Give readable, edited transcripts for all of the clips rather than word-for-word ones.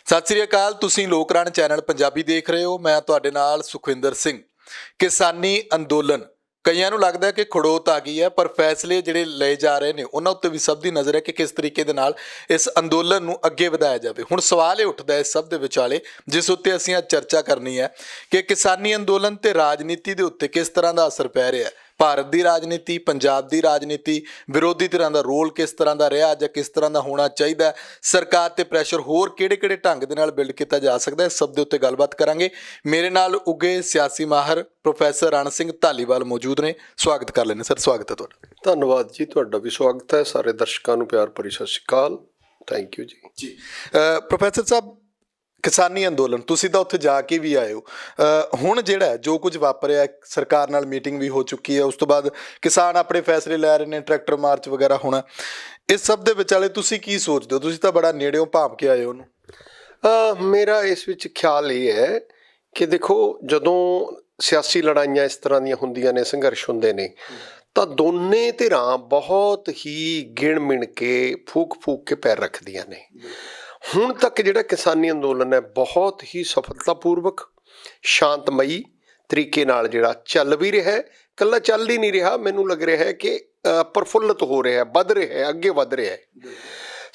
ਸਤਿ ਸ੍ਰੀ ਅਕਾਲ। ਤੁਸੀਂ ਲੋਕਰਾਣ ਚੈਨਲ ਪੰਜਾਬੀ ਦੇਖ ਰਹੇ ਹੋ। ਮੈਂ ਤੁਹਾਡੇ ਨਾਲ ਸੁਖਵਿੰਦਰ ਸਿੰਘ। ਕਿਸਾਨੀ ਅੰਦੋਲਨ ਕਈਆਂ ਨੂੰ ਲੱਗਦਾ ਹੈ ਕਿ ਖੜੋਤ ਆ ਗਈ ਹੈ, ਪਰ ਫੈਸਲੇ ਜਿਹੜੇ ਲਏ ਜਾ ਰਹੇ ਨੇ ਉਹਨਾਂ ਉੱਤੇ ਵੀ ਸਭ ਦੀ ਨਜ਼ਰ ਹੈ ਕਿ ਕਿਸ ਤਰੀਕੇ ਦੇ ਨਾਲ ਇਸ ਅੰਦੋਲਨ ਨੂੰ ਅੱਗੇ ਵਧਾਇਆ ਜਾਵੇ। ਹੁਣ ਸਵਾਲ ਇਹ ਉੱਠਦਾ ਹੈ ਇਸ ਸਭ ਦੇ ਵਿਚਾਲੇ, ਜਿਸ ਉੱਤੇ ਅਸੀਂ ਅੱਜ ਚਰਚਾ ਕਰਨੀ ਹੈ ਕਿ ਕਿਸਾਨੀ ਅੰਦੋਲਨ ਤੇ ਰਾਜਨੀਤੀ ਦੇ ਉੱਤੇ ਕਿਸ ਤਰ੍ਹਾਂ ਦਾ ਅਸਰ ਪੈ ਰਿਹਾ ਹੈ। ਭਾਰਤ ਦੀ ਰਾਜਨੀਤੀ, ਪੰਜਾਬ ਦੀ ਰਾਜਨੀਤੀ, ਵਿਰੋਧੀ ਧਿਰਾਂ ਦਾ ਰੋਲ ਕਿਸ ਤਰ੍ਹਾਂ ਦਾ ਰਿਹਾ ਜਾਂ ਕਿਸ ਤਰ੍ਹਾਂ ਦਾ ਹੋਣਾ ਚਾਹੀਦਾ, ਸਰਕਾਰ ਤੇ ਪ੍ਰੈਸ਼ਰ ਹੋਰ ਕਿਹੜੇ-ਕਿਹੜੇ ਢੰਗ ਦੇ ਨਾਲ ਬਿਲਡ ਕੀਤਾ ਜਾ ਸਕਦਾ ਹੈ, ਸਭ ਦੇ ਉੱਤੇ ਗੱਲਬਾਤ ਕਰਾਂਗੇ। ਮੇਰੇ ਨਾਲ ਉੱਘੇ ਸਿਆਸੀ ਮਾਹਰ ਪ੍ਰੋਫੈਸਰ ਰਣ ਸਿੰਘ ਧਾਲੀਵਾਲ ਮੌਜੂਦ ਨੇ। ਸਵਾਗਤ ਕਰ ਲੈਂਦੇ ਸਰ। ਸਵਾਗਤ ਹੈ ਤੁਹਾਡਾ। ਧੰਨਵਾਦ ਜੀ, ਤੁਹਾਡਾ ਵੀ ਸਵਾਗਤ ਹੈ। ਸਾਰੇ ਦਰਸ਼ਕਾਂ ਨੂੰ ਪਿਆਰ ਭਰੀ ਸਤਿ ਸ਼੍ਰੀ ਅਕਾਲ। ਥੈਂਕ ਯੂ ਜੀ। ਪ੍ਰੋਫੈਸਰ ਸਾਹਿਬ, ਕਿਸਾਨੀ ਅੰਦੋਲਨ ਤੁਸੀਂ ਤਾਂ ਉੱਥੇ ਜਾ ਕੇ ਵੀ ਆਏ ਹੋ। ਹੁਣ ਜਿਹੜਾ ਜੋ ਕੁਝ ਵਾਪਰਿਆ, ਸਰਕਾਰ ਨਾਲ ਮੀਟਿੰਗ ਵੀ ਹੋ ਚੁੱਕੀ ਹੈ, ਉਸ ਤੋਂ ਬਾਅਦ ਕਿਸਾਨ ਆਪਣੇ ਫੈਸਲੇ ਲੈ ਰਹੇ ਨੇ, ਟਰੈਕਟਰ ਮਾਰਚ ਵਗੈਰਾ ਹੋਣਾ। ਇਸ ਸਭ ਦੇ ਵਿਚਾਲੇ ਤੁਸੀਂ ਕੀ ਸੋਚਦੇ ਹੋ? ਤੁਸੀਂ ਤਾਂ ਬੜਾ ਨੇੜਿਓਂ ਭਾਂਪ ਕੇ ਆਏ ਹੋ ਉਹਨੂੰ। ਮੇਰਾ ਇਸ ਵਿੱਚ ਖਿਆਲ ਇਹ ਹੈ ਕਿ ਦੇਖੋ, ਜਦੋਂ ਸਿਆਸੀ ਲੜਾਈਆਂ ਇਸ ਤਰ੍ਹਾਂ ਦੀਆਂ ਹੁੰਦੀਆਂ ਨੇ, ਸੰਘਰਸ਼ ਹੁੰਦੇ ਨੇ, ਤਾਂ ਦੋਨੇ ਧਿਰਾਂ ਬਹੁਤ ਹੀ ਗਿਣ ਮਿਣ ਕੇ ਫੂਕ ਕੇ ਪੈਰ ਰੱਖਦੀਆਂ ਨੇ। ਹੁਣ ਤੱਕ ਜਿਹੜਾ ਕਿਸਾਨੀ ਅੰਦੋਲਨ ਹੈ ਬਹੁਤ ਹੀ ਸਫਲਤਾਪੂਰਵਕ, ਸ਼ਾਂਤਮਈ ਤਰੀਕੇ ਨਾਲ ਜਿਹੜਾ ਚੱਲ ਵੀ ਰਿਹਾ ਹੈ। ਇਕੱਲਾ ਚੱਲ ਹੀ ਨਹੀਂ ਰਿਹਾ, ਮੈਨੂੰ ਲੱਗ ਰਿਹਾ ਹੈ ਕਿ ਪ੍ਰਫੁੱਲਤ ਹੋ ਰਿਹਾ, ਵੱਧ ਰਿਹਾ, ਅੱਗੇ ਵੱਧ ਰਿਹਾ ਹੈ।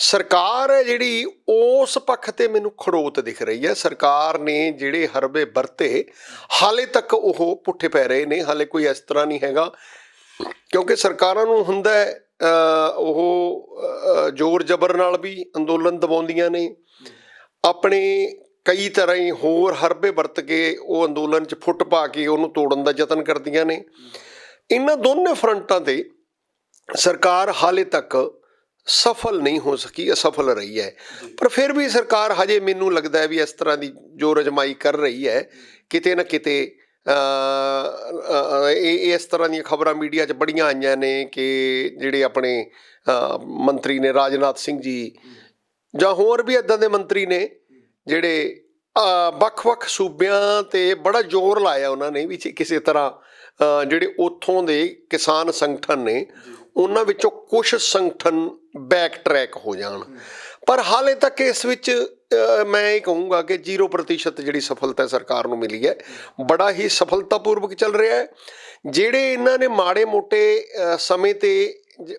ਸਰਕਾਰ ਹੈ ਜਿਹੜੀ, ਉਸ ਪੱਖ ਤੇ ਮੈਨੂੰ ਖੜੋਤ ਦਿਖ ਰਹੀ ਹੈ। ਸਰਕਾਰ ਨੇ ਜਿਹੜੇ ਹਰਬੇ ਵਰਤੇ, ਹਾਲੇ ਤੱਕ ਉਹ ਪੁੱਠੇ ਪੈ ਰਹੇ ਨੇ। ਹਾਲੇ ਕੋਈ ਇਸ ਤਰ੍ਹਾਂ ਨਹੀਂ ਹੈਗਾ, ਕਿਉਂਕਿ ਸਰਕਾਰਾਂ ਨੂੰ ਹੁੰਦਾ ਹੈ ਉਹ ਜ਼ੋਰ ਜ਼ਬਰ ਨਾਲ ਵੀ ਅੰਦੋਲਨ ਦਬਾਉਂਦੀਆਂ ਨੇ, ਆਪਣੇ ਕਈ ਤਰ੍ਹਾਂ ਹੀ ਹੋਰ ਹਰਬੇ ਵਰਤ ਕੇ ਉਹ ਅੰਦੋਲਨ 'ਚ ਫੁੱਟ ਪਾ ਕੇ ਉਹਨੂੰ ਤੋੜਨ ਦਾ ਯਤਨ ਕਰਦੀਆਂ ਨੇ। ਇਹਨਾਂ ਦੋਨੇ ਫਰੰਟਾਂ 'ਤੇ ਸਰਕਾਰ ਹਾਲੇ ਤੱਕ ਸਫਲ ਨਹੀਂ ਹੋ ਸਕੀ, ਅਸਫਲ ਰਹੀ ਹੈ। ਪਰ ਫਿਰ ਵੀ ਸਰਕਾਰ ਹਜੇ ਮੈਨੂੰ ਲੱਗਦਾ ਹੈ ਵੀ ਇਸ ਤਰ੍ਹਾਂ ਦੀ ਜ਼ੋਰ ਅਜ਼ਮਾਈ ਕਰ ਰਹੀ ਹੈ, ਕਿਤੇ ਨਾ ਕਿਤੇ। ਇਸ ਤਰ੍ਹਾਂ ਦੀਆਂ ਖਬਰਾਂ ਮੀਡੀਆ 'ਚ ਬੜੀਆਂ ਆਈਆਂ ਨੇ ਕਿ ਜਿਹੜੇ ਆਪਣੇ ਮੰਤਰੀ ਨੇ, ਰਾਜਨਾਥ ਸਿੰਘ ਜੀ, ਜਾਂ ਹੋਰ ਵੀ ਇੱਦਾਂ ਦੇ ਮੰਤਰੀ ਨੇ ਜਿਹੜੇ ਵੱਖ-ਵੱਖ ਸੂਬਿਆਂ 'ਤੇ ਬੜਾ ਜ਼ੋਰ ਲਾਇਆ ਉਹਨਾਂ ਨੇ ਵੀ ਕਿਸੇ ਤਰ੍ਹਾਂ ਜਿਹੜੇ ਉੱਥੋਂ ਦੇ ਕਿਸਾਨ ਸੰਗਠਨ ਨੇ, ਉਹਨਾਂ ਵਿੱਚੋਂ ਕੁਛ ਸੰਗਠਨ ਬੈਕ ਟਰੈਕ ਹੋ ਜਾਣ। ਪਰ ਹਾਲੇ ਤੱਕ ਇਸ ਵਿੱਚ ਮੈਂ ਇਹ ਕਹੂੰਗਾ ਕਿ 0% ਜਿਹੜੀ ਸਫਲਤਾ ਸਰਕਾਰ ਨੂੰ ਮਿਲੀ ਹੈ। ਬੜਾ ਹੀ ਸਫਲਤਾਪੂਰਵਕ ਚੱਲ ਰਿਹਾ ਹੈ। ਜਿਹੜੇ ਇਹਨਾਂ ਨੇ ਮਾੜੇ ਮੋਟੇ ਸਮੇਂ 'ਤੇ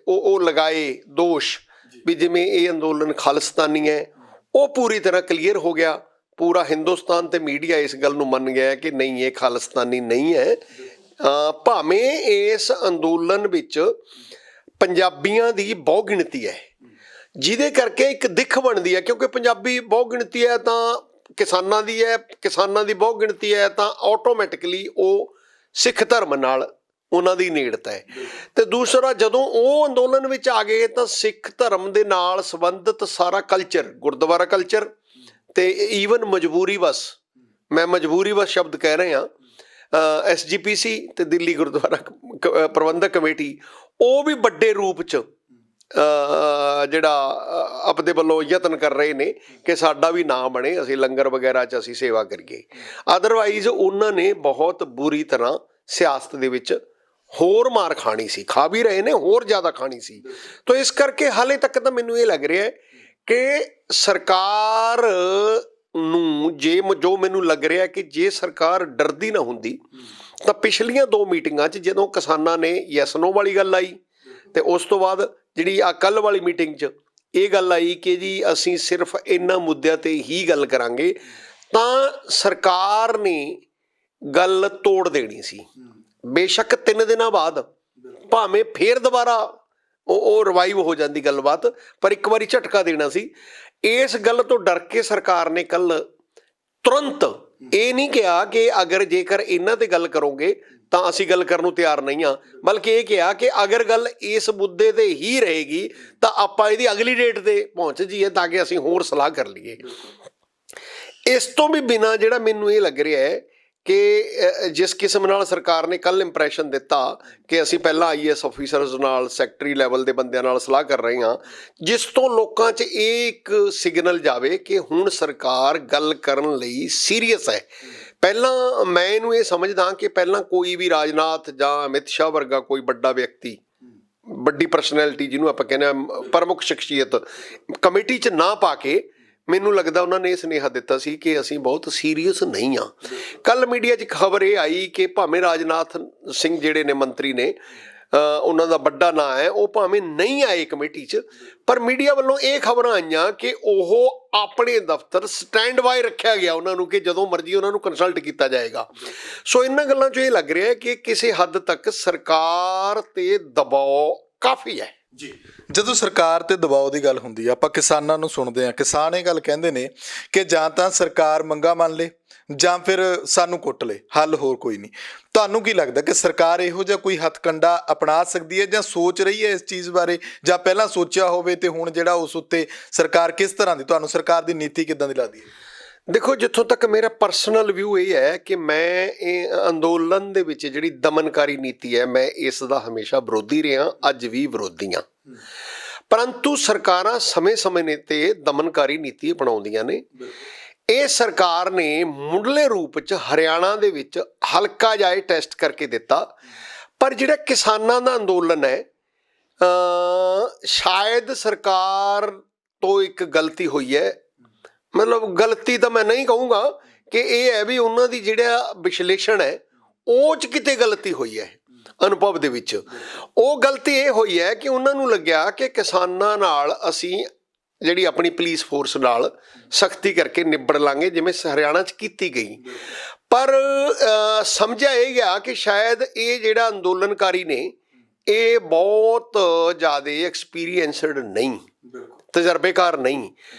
ਉਹ ਲਗਾਏ ਦੋਸ਼ ਵੀ ਜਿਵੇਂ ਇਹ ਅੰਦੋਲਨ ਖਾਲਿਸਤਾਨੀ ਹੈ, ਉਹ ਪੂਰੀ ਤਰ੍ਹਾਂ ਕਲੀਅਰ ਹੋ ਗਿਆ। ਪੂਰਾ ਹਿੰਦੁਸਤਾਨ ਤੇ ਮੀਡੀਆ ਇਸ ਗੱਲ ਨੂੰ ਮੰਨ ਗਿਆ ਕਿ ਨਹੀਂ, ਇਹ ਖਾਲਿਸਤਾਨੀ ਨਹੀਂ ਹੈ। ਭਾਵੇਂ ਇਸ ਅੰਦੋਲਨ ਵਿੱਚ ਪੰਜਾਬੀਆਂ ਦੀ ਬਹੁ ਗਿਣਤੀ ਹੈ, ਜਿਹਦੇ ਕਰਕੇ ਇੱਕ ਦਿੱਖ ਬਣਦੀ ਹੈ। ਕਿਉਂਕਿ ਪੰਜਾਬੀ ਬਹੁ ਗਿਣਤੀ ਹੈ ਤਾਂ ਕਿਸਾਨਾਂ ਦੀ ਹੈ, ਕਿਸਾਨਾਂ ਦੀ ਬਹੁ ਗਿਣਤੀ ਹੈ ਤਾਂ ਆਟੋਮੈਟਿਕਲੀ ਉਹ ਸਿੱਖ ਧਰਮ ਨਾਲ ਉਹਨਾਂ ਦੀ ਨੇੜਤਾ ਹੈ। ਅਤੇ ਦੂਸਰਾ, ਜਦੋਂ ਉਹ ਅੰਦੋਲਨ ਵਿੱਚ ਆ ਗਏ ਤਾਂ ਸਿੱਖ ਧਰਮ ਦੇ ਨਾਲ ਸੰਬੰਧਿਤ ਸਾਰਾ ਕਲਚਰ, ਗੁਰਦੁਆਰਾ ਕਲਚਰ, ਅਤੇ ਈਵਨ ਮਜਬੂਰੀ ਵਸ, ਮੈਂ ਮਜਬੂਰੀ ਵਸ ਸ਼ਬਦ ਕਹਿ ਰਿਹਾ, SGPC ਅਤੇ ਦਿੱਲੀ ਗੁਰਦੁਆਰਾ ਪ੍ਰਬੰਧਕ ਕਮੇਟੀ, ਉਹ ਵੀ ਵੱਡੇ ਰੂਪ 'ਚ ਜਿਹੜਾ ਆਪਦੇ ਵੱਲੋਂ ਯਤਨ ਕਰ ਰਹੇ ਨੇ ਕਿ ਸਾਡਾ ਵੀ ਨਾਂ ਬਣੇ, ਅਸੀਂ ਲੰਗਰ ਵਗੈਰਾ 'ਚ ਅਸੀਂ ਸੇਵਾ ਕਰੀਏ। ਅਦਰਵਾਈਜ਼ ਉਹਨਾਂ ਨੇ ਬਹੁਤ ਬੁਰੀ ਤਰ੍ਹਾਂ ਸਿਆਸਤ ਦੇ ਵਿੱਚ ਹੋਰ ਮਾਰ ਖਾਣੀ ਸੀ, ਖਾ ਵੀ ਰਹੇ ਨੇ, ਹੋਰ ਜ਼ਿਆਦਾ ਖਾਣੀ ਸੀ। ਤਾਂ ਇਸ ਕਰਕੇ ਹਾਲੇ ਤੱਕ ਤਾਂ ਮੈਨੂੰ ਇਹ ਲੱਗ ਰਿਹਾ ਕਿ ਸਰਕਾਰ ਨੂੰ ਜੋ ਮੈਨੂੰ ਲੱਗ ਰਿਹਾ ਕਿ ਜੇ ਸਰਕਾਰ ਡਰਦੀ ਨਾ ਹੁੰਦੀ ਤਾਂ ਪਿਛਲੀਆਂ 2 ਮੀਟਿੰਗਾਂ 'ਚ ਜਦੋਂ ਕਿਸਾਨਾਂ ਨੇ ਯੈਸ ਨੋ ਵਾਲੀ ਗੱਲ ਆਈ, ਅਤੇ ਉਸ ਤੋਂ ਬਾਅਦ ਜਿਹੜੀ ਆ ਕੱਲ੍ਹ ਵਾਲੀ ਮੀਟਿੰਗ 'ਚ ਇਹ ਗੱਲ ਆਈ ਕਿ ਜੀ ਅਸੀਂ ਸਿਰਫ ਇਹਨਾਂ ਮੁੱਦਿਆਂ 'ਤੇ ਹੀ ਗੱਲ ਕਰਾਂਗੇ, ਤਾਂ ਸਰਕਾਰ ਨੇ ਗੱਲ ਤੋੜ ਦੇਣੀ ਸੀ। ਬੇਸ਼ੱਕ 3 ਦਿਨਾਂ ਬਾਅਦ ਭਾਵੇਂ ਫੇਰ ਦੁਬਾਰਾ ਉਹ ਰਿਵਾਈਵ ਹੋ ਜਾਂਦੀ ਗੱਲਬਾਤ, ਪਰ ਇੱਕ ਵਾਰੀ ਝਟਕਾ ਦੇਣਾ ਸੀ। ਇਸ ਗੱਲ ਤੋਂ ਡਰ ਕੇ ਸਰਕਾਰ ਨੇ ਕੱਲ੍ਹ ਤੁਰੰਤ ਇਹ ਨਹੀਂ ਕਿਹਾ ਕਿ ਜੇਕਰ ਇਹਨਾਂ 'ਤੇ ਗੱਲ ਕਰੋਗੇ ਤਾਂ ਅਸੀਂ ਗੱਲ ਕਰਨ ਨੂੰ ਤਿਆਰ ਨਹੀਂ ਹਾਂ, ਬਲਕਿ ਇਹ ਕਿਹਾ ਕਿ ਅਗਰ ਗੱਲ ਇਸ ਮੁੱਦੇ 'ਤੇ ਹੀ ਰਹੇਗੀ ਤਾਂ ਆਪਾਂ ਇਹਦੀ ਅਗਲੀ ਡੇਟ 'ਤੇ ਪਹੁੰਚ ਜਾਈਏ ਤਾਂ ਕਿ ਅਸੀਂ ਹੋਰ ਸਲਾਹ ਕਰ ਲਈਏ। ਇਸ ਤੋਂ ਵੀ ਬਿਨਾਂ ਜਿਹੜਾ ਮੈਨੂੰ ਇਹ ਲੱਗ ਰਿਹਾ ਹੈ ਕਿ ਜਿਸ ਕਿਸਮ ਨਾਲ ਸਰਕਾਰ ਨੇ ਕੱਲ੍ਹ ਇੰਪਰੈਸ਼ਨ ਦਿੱਤਾ ਕਿ ਅਸੀਂ ਪਹਿਲਾਂ IAS ਆਫੀਸਰਸ ਨਾਲ, ਸੈਕਟਰੀ ਲੈਵਲ ਦੇ ਬੰਦਿਆਂ ਨਾਲ ਸਲਾਹ ਕਰ ਰਹੇ ਹਾਂ, ਜਿਸ ਤੋਂ ਲੋਕਾਂ 'ਚ ਇਹ ਇੱਕ ਸਿਗਨਲ ਜਾਵੇ ਕਿ ਹੁਣ ਸਰਕਾਰ ਗੱਲ ਕਰਨ ਲਈ ਸੀਰੀਅਸ ਹੈ। ਪਹਿਲਾਂ ਮੈਂ ਇਹਨੂੰ ਇਹ ਸਮਝਦਾ ਕਿ ਪਹਿਲਾਂ ਕੋਈ ਵੀ ਰਾਜਨਾਥ ਜਾਂ ਅਮਿਤ ਸ਼ਾਹ ਵਰਗਾ ਕੋਈ ਵੱਡਾ ਵਿਅਕਤੀ, ਵੱਡੀ ਪਰਸਨੈਲਿਟੀ ਜਿਹਨੂੰ ਆਪਾਂ ਕਹਿੰਦੇ ਹਾਂ, ਪ੍ਰਮੁੱਖ ਸ਼ਖਸੀਅਤ ਕਮੇਟੀ 'ਚ ਨਾ ਪਾ ਕੇ ਮੈਨੂੰ ਲੱਗਦਾ ਉਹਨਾਂ ਨੇ ਇਹ ਸੁਨੇਹਾ ਦਿੱਤਾ ਸੀ ਕਿ ਅਸੀਂ ਬਹੁਤ ਸੀਰੀਅਸ ਨਹੀਂ ਹਾਂ। ਕੱਲ ਮੀਡੀਆ 'ਚ ਖਬਰ ਇਹ ਆਈ ਕਿ ਭਾਵੇਂ ਰਾਜਨਾਥ ਸਿੰਘ ਜਿਹੜੇ ਨੇ ਮੰਤਰੀ ਨੇ, ਉਹਨਾਂ ਦਾ ਵੱਡਾ ਨਾਂ ਹੈ, ਉਹ ਭਾਵੇਂ ਨਹੀਂ ਆਏ ਕਮੇਟੀ 'ਚ, ਪਰ ਮੀਡੀਆ ਵੱਲੋਂ ਇਹ ਖਬਰਾਂ ਆਈਆਂ ਕਿ ਉਹ ਆਪਣੇ ਦਫ਼ਤਰ ਸਟੈਂਡ ਬਾਏ ਰੱਖਿਆ ਗਿਆ ਉਹਨਾਂ ਨੂੰ, ਕਿ ਜਦੋਂ ਮਰਜ਼ੀ ਉਹਨਾਂ ਨੂੰ ਕੰਸਲਟ ਕੀਤਾ ਜਾਏਗਾ। ਸੋ ਇਹਨਾਂ ਗੱਲਾਂ 'ਚੋਂ ਇਹ ਲੱਗ ਰਿਹਾ ਹੈ ਕਿ ਕਿਸੇ ਹੱਦ ਤੱਕ ਸਰਕਾਰ 'ਤੇ ਦਬਾਅ ਕਾਫੀ ਹੈ। ਜੀ, ਜਦੋਂ ਸਰਕਾਰ ਤੇ ਦਬਾਅ ਦੀ ਗੱਲ ਹੁੰਦੀ ਆ, ਆਪਾਂ ਕਿਸਾਨਾਂ ਨੂੰ ਸੁਣਦੇ ਹਾਂ, ਕਿਸਾਨ ਇਹ ਗੱਲ ਕਹਿੰਦੇ ਨੇ ਕਿ ਜਾਂ ਤਾਂ ਸਰਕਾਰ ਮੰਗਾਂ ਮੰਨ ਲੇ ਜਾਂ ਫਿਰ ਸਾਨੂੰ ਕੁੱਟ ਲੇ, ਹੱਲ ਹੋਰ ਕੋਈ ਨਹੀਂ। ਤੁਹਾਨੂੰ ਕੀ ਲੱਗਦਾ ਕਿ ਸਰਕਾਰ ਇਹੋ ਜਿਹਾ ਕੋਈ ਹੱਥਕੰਡਾ ਅਪਣਾ ਸਕਦੀ ਹੈ ਜਾਂ ਸੋਚ ਰਹੀ ਹੈ ਇਸ ਚੀਜ਼ ਬਾਰੇ, ਜਾਂ ਪਹਿਲਾਂ ਸੋਚਿਆ ਹੋਵੇ ਤੇ ਹੁਣ ਜਿਹੜਾ ਉਸ ਉੱਤੇ ਸਰਕਾਰ ਕਿਸ ਤਰ੍ਹਾਂ ਦੀ, ਤੁਹਾਨੂੰ ਸਰਕਾਰ ਦੀ ਨੀਤੀ ਕਿੱਦਾਂ ਦੀ ਲੱਗਦੀ ਹੈ? ਦੇਖੋ, ਜਿੱਥੋਂ ਤੱਕ ਮੇਰਾ ਪਰਸਨਲ ਵਿਊ ਇਹ ਹੈ ਕਿ ਮੈਂ ਇਹ ਅੰਦੋਲਨ ਦੇ ਵਿੱਚ ਜਿਹੜੀ ਦਮਨਕਾਰੀ ਨੀਤੀ ਹੈ, ਮੈਂ ਇਸ ਦਾ ਹਮੇਸ਼ਾ ਵਿਰੋਧੀ ਰਿਹਾ, ਅੱਜ ਵੀ ਵਿਰੋਧੀ ਹਾਂ। ਪਰੰਤੂ ਸਰਕਾਰਾਂ ਸਮੇਂ-ਸਮੇਂ ਨੇ ਤੇ ਦਮਨਕਾਰੀ ਨੀਤੀ ਅਪਣਾਉਂਦੀਆਂ ਨੇ। ਇਹ ਸਰਕਾਰ ਨੇ ਮੁੱਢਲੇ ਰੂਪ 'ਚ ਹਰਿਆਣਾ ਦੇ ਵਿੱਚ ਹਲਕਾ ਜਿਹਾ ਟੈਸਟ ਕਰਕੇ ਦਿੱਤਾ, ਪਰ ਜਿਹੜਾ ਕਿਸਾਨਾਂ ਦਾ ਅੰਦੋਲਨ ਹੈ, ਸ਼ਾਇਦ ਸਰਕਾਰ ਤੋਂ ਇੱਕ ਗਲਤੀ ਹੋਈ ਹੈ। ਮਤਲਬ ਗਲਤੀ ਤਾਂ ਮੈਂ ਨਹੀਂ ਕਹੂੰਗਾ, ਕਿ ਇਹ ਹੈ ਵੀ ਉਹਨਾਂ ਦੀ ਜਿਹੜਾ ਵਿਸ਼ਲੇਸ਼ਣ ਹੈ ਉਹ 'ਚ ਕਿਤੇ ਗਲਤੀ ਹੋਈ ਹੈ। ਅਨੁਭਵ ਦੇ ਵਿੱਚ ਉਹ ਗਲਤੀ ਇਹ ਹੋਈ ਹੈ ਕਿ ਉਹਨਾਂ ਨੂੰ ਲੱਗਿਆ ਕਿ ਕਿਸਾਨਾਂ ਨਾਲ ਅਸੀਂ ਜਿਹੜੀ ਆਪਣੀ ਪੁਲਿਸ ਫੋਰਸ ਨਾਲ ਸਖਤੀ ਕਰਕੇ ਨਿਬੜ ਲਾਂਗੇ, ਜਿਵੇਂ ਹਰਿਆਣਾ 'ਚ ਕੀਤੀ ਗਈ। ਪਰ ਸਮਝਿਆ ਇਹ ਗਿਆ ਕਿ ਸ਼ਾਇਦ ਇਹ ਜਿਹੜਾ ਅੰਦੋਲਨਕਾਰੀ ਨੇ ਇਹ ਬਹੁਤ ਜ਼ਿਆਦਾ ਐਕਸਪੀਰੀਐਂਸਡ ਨਹੀਂ, ਤਜਰਬੇਕਾਰ ਨਹੀਂ।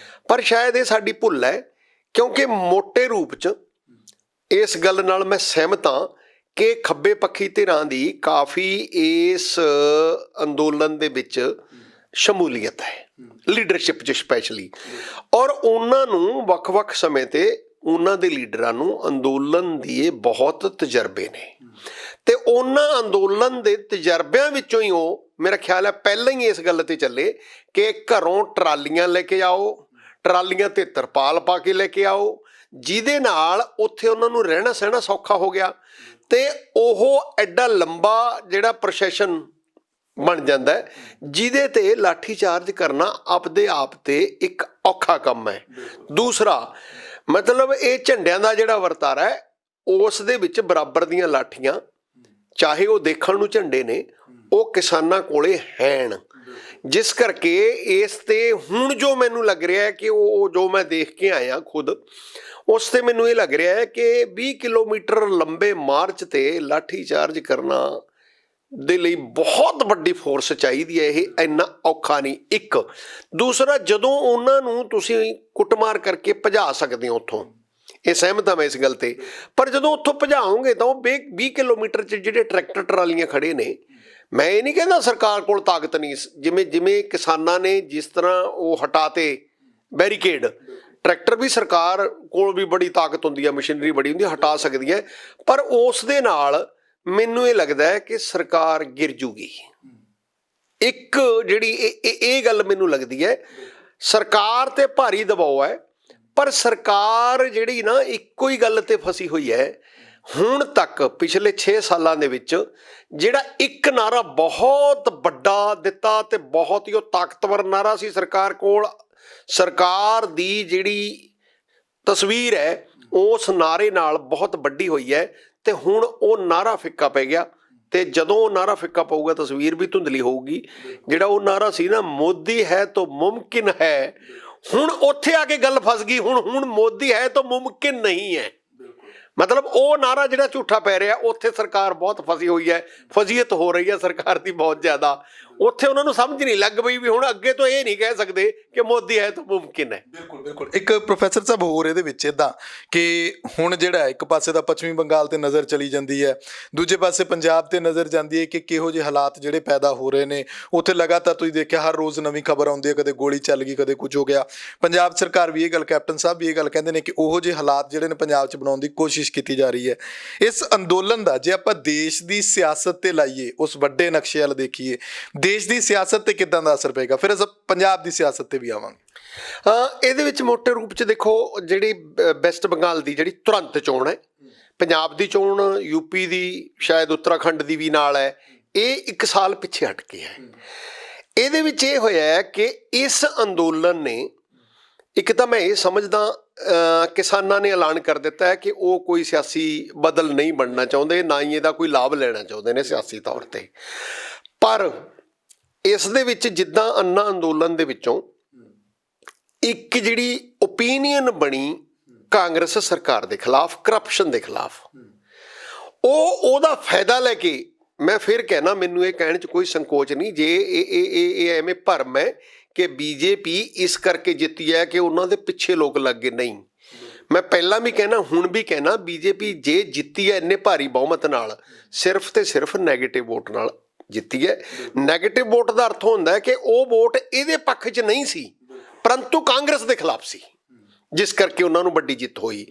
ਪਰ ਸ਼ਾਇਦ ਇਹ ਸਾਡੀ ਭੁੱਲ ਹੈ, ਕਿਉਂਕਿ ਮੋਟੇ ਰੂਪ 'ਚ ਇਸ ਗੱਲ ਨਾਲ ਮੈਂ ਸਹਿਮਤ ਹਾਂ ਕਿ ਖੱਬੇ ਪੱਖੀ ਧਿਰਾਂ ਦੀ ਕਾਫੀ ਇਸ ਅੰਦੋਲਨ ਦੇ ਵਿੱਚ ਸ਼ਮੂਲੀਅਤ ਹੈ, ਲੀਡਰਸ਼ਿਪ 'ਚ ਸਪੈਸ਼ਲੀ। ਔਰ ਉਹਨਾਂ ਨੂੰ ਵੱਖ-ਵੱਖ ਸਮੇਂ 'ਤੇ ਉਹਨਾਂ ਦੇ ਲੀਡਰਾਂ ਨੂੰ ਅੰਦੋਲਨ ਦੀ ਬਹੁਤ ਤਜਰਬੇ ਨੇ, ਤੇ ਉਹਨਾਂ ਅੰਦੋਲਨ ਦੇ ਤਜਰਬਿਆਂ ਵਿੱਚੋਂ ਹੀ ਉਹ, ਮੇਰਾ ਖਿਆਲ ਹੈ, ਪਹਿਲਾਂ ਹੀ ਇਸ ਗੱਲ 'ਤੇ ਚੱਲੇ ਕਿ ਘਰੋਂ ਟਰਾਲੀਆਂ ਲੈ ਕੇ ਆਓ, ਟਰਾਲੀਆਂ 'ਤੇ ਤਰਪਾਲ ਪਾ ਕੇ ਲੈ ਕੇ ਆਓ, ਜਿਹਦੇ ਨਾਲ ਉੱਥੇ ਉਹਨਾਂ ਨੂੰ ਰਹਿਣਾ ਸਹਿਣਾ ਸੌਖਾ ਹੋ ਗਿਆ, ਤੇ ਉਹ ਐਡਾ ਲੰਬਾ ਜਿਹੜਾ ਪ੍ਰੋਸੈਸ਼ਨ ਬਣ ਜਾਂਦਾ ਹੈ, ਜਿਹਦੇ 'ਤੇ ਲਾਠੀ ਚਾਰਜ ਕਰਨਾ ਆਪਦੇ ਆਪ 'ਤੇ ਇੱਕ ਔਖਾ ਕੰਮ ਹੈ। ਦੂਸਰਾ, ਮਤਲਬ ਇਹ ਝੰਡਿਆਂ ਦਾ ਜਿਹੜਾ ਵਰਤਾਰਾ ਹੈ, ਉਸ ਦੇ ਵਿੱਚ ਬਰਾਬਰ ਦੀਆਂ ਲਾਠੀਆਂ, ਚਾਹੇ ਉਹ ਦੇਖਣ ਨੂੰ ਝੰਡੇ ਨੇ, ਉਹ ਕਿਸਾਨਾਂ ਕੋਲੇ ਹੈਣ। ਜਿਸ ਕਰਕੇ ਇਸ 'ਤੇ ਹੁਣ ਜੋ ਮੈਨੂੰ ਲੱਗ ਰਿਹਾ ਹੈ ਕਿ ਉਹ ਜੋ ਮੈਂ ਦੇਖ ਕੇ ਆਇਆ ਖੁਦ, ਉਸ 'ਤੇ ਮੈਨੂੰ ਇਹ ਲੱਗ ਰਿਹਾ ਹੈ ਕਿ 20 ਕਿਲੋਮੀਟਰ ਲੰਬੇ ਮਾਰਚ 'ਤੇ ਲਾਠੀ ਚਾਰਜ ਕਰਨਾ ਦੇ ਲਈ ਬਹੁਤ ਵੱਡੀ ਫੋਰਸ ਚਾਹੀਦੀ ਹੈ। ਇਹ ਇੰਨਾ ਔਖਾ ਨਹੀਂ। ਇੱਕ ਦੂਸਰਾ, ਜਦੋਂ ਉਹਨਾਂ ਨੂੰ ਤੁਸੀਂ ਕੁੱਟਮਾਰ ਕਰਕੇ ਭਜਾ ਸਕਦੇ ਹੋ ਉੱਥੋਂ, ਇਹ ਸਹਿਮਤ ਹਾਂ ਮੈਂ ਇਸ ਗੱਲ 'ਤੇ, ਪਰ ਜਦੋਂ ਉੱਥੋਂ ਭਜਾਓਗੇ ਤਾਂ ਉਹ 20 ਕਿਲੋਮੀਟਰ 'ਚ ਜਿਹੜੇ ਟਰੈਕਟਰ ਟਰਾਲੀਆਂ ਖੜੇ ਨੇ, ਮੈਂ ਇਹ ਨਹੀਂ ਕਹਿੰਦਾ ਸਰਕਾਰ ਕੋਲ ਤਾਕਤ ਨਹੀਂ, ਜਿਵੇਂ ਕਿਸਾਨਾਂ ਨੇ ਜਿਸ ਤਰ੍ਹਾਂ ਉਹ ਹਟਾਤੇ ਬੈਰੀਕੇਡ, ਟਰੈਕਟਰ ਵੀ ਸਰਕਾਰ ਕੋਲ ਵੀ ਬੜੀ ਤਾਕਤ ਹੁੰਦੀ ਹੈ, ਮਸ਼ੀਨਰੀ ਬੜੀ ਹੁੰਦੀ ਹੈ, ਹਟਾ ਸਕਦੀ ਹੈ, ਪਰ ਉਸ ਦੇ ਨਾਲ ਮੈਨੂੰ ਇਹ ਲੱਗਦਾ ਹੈ ਕਿ ਸਰਕਾਰ ਗਿਰ ਜੂਗੀ। ਇੱਕ ਜਿਹੜੀ ਇਹ ਗੱਲ ਮੈਨੂੰ ਲੱਗਦੀ ਹੈ, ਸਰਕਾਰ ਤੇ ਭਾਰੀ ਦਬਾਅ ਹੈ, ਪਰ ਸਰਕਾਰ ਜਿਹੜੀ ਨਾ ਇੱਕੋ ਹੀ ਗੱਲ ਤੇ ਫਸੀ ਹੋਈ ਹੈ। ਹੁਣ ਤੱਕ ਪਿਛਲੇ 6 ਸਾਲਾਂ ਦੇ ਵਿੱਚ ਜਿਹੜਾ ਇੱਕ ਨਾਰਾ ਬਹੁਤ ਵੱਡਾ ਦਿੱਤਾ ਤੇ ਬਹੁਤ ਹੀ ਉਹ ਤਾਕਤਵਰ ਨਾਰਾ ਸੀ ਸਰਕਾਰ ਕੋਲ, ਸਰਕਾਰ ਦੀ ਜਿਹੜੀ ਤਸਵੀਰ ਹੈ ਉਸ ਨਾਰੇ ਨਾਲ ਬਹੁਤ ਵੱਡੀ ਹੋਈ ਹੈ, ਤੇ ਹੁਣ ਉਹ ਨਾਰਾ ਫਿੱਕਾ ਪੈ ਗਿਆ। ਤੇ ਜਦੋਂ ਉਹ ਨਾਰਾ ਫਿੱਕਾ ਪਊਗਾ ਤਸਵੀਰ ਵੀ ਧੁੰਦਲੀ ਹੋਊਗੀ। ਜਿਹੜਾ ਉਹ ਨਾਰਾ ਸੀ ਨਾ, ਮੋਦੀ ਹੈ ਤਾਂ ਮੁਮਕਿਨ ਹੈ, ਹੁਣ ਉੱਥੇ ਆ ਕੇ ਗੱਲ ਫਸ ਗਈ। ਹੁਣ ਮੋਦੀ ਹੈ ਤਾਂ ਮੁਮਕਿਨ ਨਹੀਂ ਹੈ। ਮਤਲਬ ਉਹ ਨਾਰਾ ਜਿਹੜਾ ਝੂਠਾ ਪੈ ਰਿਹਾ, ਉੱਥੇ ਸਰਕਾਰ ਬਹੁਤ ਫਸੀ ਹੋਈ ਹੈ, ਫਜ਼ੀਅਤ ਹੋ ਰਹੀ ਹੈ ਸਰਕਾਰ ਦੀ ਬਹੁਤ ਜ਼ਿਆਦਾ। ਉੱਥੇ ਉਹਨਾਂ ਨੂੰ ਸਮਝ ਨਹੀਂ ਲੱਗ ਪਈ ਵੀ ਹੁਣ ਅੱਗੇ ਤੋਂ ਇਹ ਨਹੀਂ ਕਹਿ ਸਕਦੇ ਕਿ ਮੋਦੀ ਹੈ ਤਾਂ ਮੁਮਕਿਨ ਹੈ। ਬਿਲਕੁਲ। ਇੱਕ ਪ੍ਰੋਫੈਸਰ ਸਾਹਿਬ ਹੋਰ ਇਹਦੇ ਵਿੱਚ ਇੱਦਾਂ ਕਿ ਹੁਣ ਜਿਹੜਾ ਇੱਕ ਪਾਸੇ ਦਾ ਪੱਛਮੀ ਬੰਗਾਲ ਤੇ ਨਜ਼ਰ ਚਲੀ ਜਾਂਦੀ ਹੈ, ਦੂਜੇ ਪਾਸੇ ਪੰਜਾਬ ਤੇ ਨਜ਼ਰ ਜਾਂਦੀ ਹੈ ਕਿ ਕਿਹੋ ਜਿਹੇ ਹਾਲਾਤ ਜਿਹੜੇ ਪੈਦਾ ਹੋ ਰਹੇ ਨੇ ਉੱਥੇ। ਲਗਾਤਾਰ ਤੁਸੀਂ ਦੇਖਿਆ ਹਰ ਰੋਜ਼ ਨਵੀਂ ਖਬਰ ਆਉਂਦੀ ਹੈ, ਕਦੇ ਗੋਲੀ ਚੱਲ ਗਈ, ਕਦੇ ਕੁਝ ਹੋ ਗਿਆ। ਪੰਜਾਬ ਸਰਕਾਰ ਵੀ ਇਹ ਗੱਲ, ਕੈਪਟਨ ਸਾਹਿਬ ਵੀ ਇਹ ਗੱਲ ਕਹਿੰਦੇ ਨੇ ਕਿ ਉਹੋ ਜਿਹੇ ਹਾਲਾਤ ਜਿਹੜੇ ਨੇ ਪੰਜਾਬ 'ਚ ਬਣਾਉਣ ਦੀ ਕੋਸ਼ਿਸ਼ ਕੀਤੀ ਜਾ ਰਹੀ ਹੈ। ਇਸ ਅੰਦੋਲਨ ਦਾ ਜੇ ਆਪਾਂ ਦੇਸ਼ ਦੀ ਸਿਆਸਤ ਤੇ ਲਾਈਏ, ਉਸ ਵੱਡੇ ਨਕਸ਼ੇ ਵੱਲ ਦੇਖੀਏ, ਦੇਸ਼ ਦੀ ਸਿਆਸਤ ਤੇ ਕਿੱਦਾਂ ਦਾ ਅਸਰ ਪਏਗਾ? ਫਿਰ ਅਸੀਂ ਪੰਜਾਬ ਦੀ ਸਿਆਸਤ ਤੇ ਵੀ ਆਵਾਂਗੇ। ਇਹਦੇ ਵਿੱਚ ਮੋਟੇ ਰੂਪ 'ਚ ਦੇਖੋ, ਜਿਹੜੀ ਵੈਸਟ ਬੰਗਾਲ ਦੀ ਜਿਹੜੀ ਤੁਰੰਤ ਚੋਣ ਹੈ, ਪੰਜਾਬ ਦੀ ਚੋਣ, ਯੂਪੀ ਦੀ, ਸ਼ਾਇਦ ਉੱਤਰਾਖੰਡ ਦੀ ਵੀ ਨਾਲ ਹੈ, ਇਹ 1 ਸਾਲ ਪਿੱਛੇ ਹਟ ਕੇ ਹੈ। ਇਹਦੇ ਵਿੱਚ ਇਹ ਹੋਇਆ ਹੈ ਕਿ ਇਸ ਅੰਦੋਲਨ ਨੇ ਇੱਕ ਤਾਂ ਮੈਂ ਇਹ ਸਮਝਦਾ ਕਿਸਾਨਾਂ ਨੇ ਐਲਾਨ ਕਰ ਦਿੱਤਾ ਹੈ ਕਿ ਉਹ ਕੋਈ ਸਿਆਸੀ ਬਦਲ ਨਹੀਂ ਬਣਨਾ ਚਾਹੁੰਦੇ, ਨਾ ਹੀ ਇਹਦਾ ਕੋਈ ਲਾਭ ਲੈਣਾ ਚਾਹੁੰਦੇ ਨੇ ਸਿਆਸੀ ਤੌਰ ਤੇ। ਪਰ ਇਸ ਦੇ ਵਿੱਚ ਜਿੱਦਾਂ ਅੰਨਾ ਅੰਦੋਲਨ ਦੇ ਵਿੱਚੋਂ ਇੱਕ ਜਿਹੜੀ ਓਪੀਨੀਅਨ ਬਣੀ ਕਾਂਗਰਸ ਸਰਕਾਰ ਦੇ ਖਿਲਾਫ, ਕਰਪਸ਼ਨ ਦੇ ਖਿਲਾਫ, ਉਹਦਾ ਫਾਇਦਾ ਲੈ ਕੇ, ਮੈਂ ਫਿਰ ਕਹਿਣਾ, ਮੈਨੂੰ ਇਹ ਕਹਿਣ 'ਚ ਕੋਈ ਸੰਕੋਚ ਨਹੀਂ ਜੇ ਇਹ ਐਵੇਂ ਭਰਮ ਹੈ ਕਿ ਬੀਜੇਪੀ ਇਸ ਕਰਕੇ ਜਿੱਤੀ ਹੈ ਕਿ ਉਹਨਾਂ ਦੇ ਪਿੱਛੇ ਲੋਕ ਲੱਗ ਗਏ। ਨਹੀਂ, ਮੈਂ ਪਹਿਲਾਂ ਵੀ ਕਹਿਣਾ, ਹੁਣ ਵੀ ਕਹਿਣਾ, ਬੀਜੇਪੀ ਜੇ ਜਿੱਤੀ ਹੈ ਇੰਨੇ ਭਾਰੀ ਬਹੁਮਤ ਨਾਲ, ਸਿਰਫ ਤੇ ਸਿਰਫ ਨੈਗੇਟਿਵ ਵੋਟ ਨਾਲ ਜਿੱਤੀ ਹੈ। ਨੈਗੇਟਿਵ ਵੋਟ ਦਾ ਅਰਥ ਹੁੰਦਾ ਹੈ ਕਿ ਉਹ ਵੋਟ ਇਹਦੇ ਪੱਖ 'ਚ ਨਹੀਂ ਸੀ, ਪਰੰਤੂ ਕਾਂਗਰਸ ਦੇ ਖਿਲਾਫ ਸੀ, ਜਿਸ ਕਰਕੇ ਉਹਨਾਂ ਨੂੰ ਵੱਡੀ ਜਿੱਤ ਹੋਈ।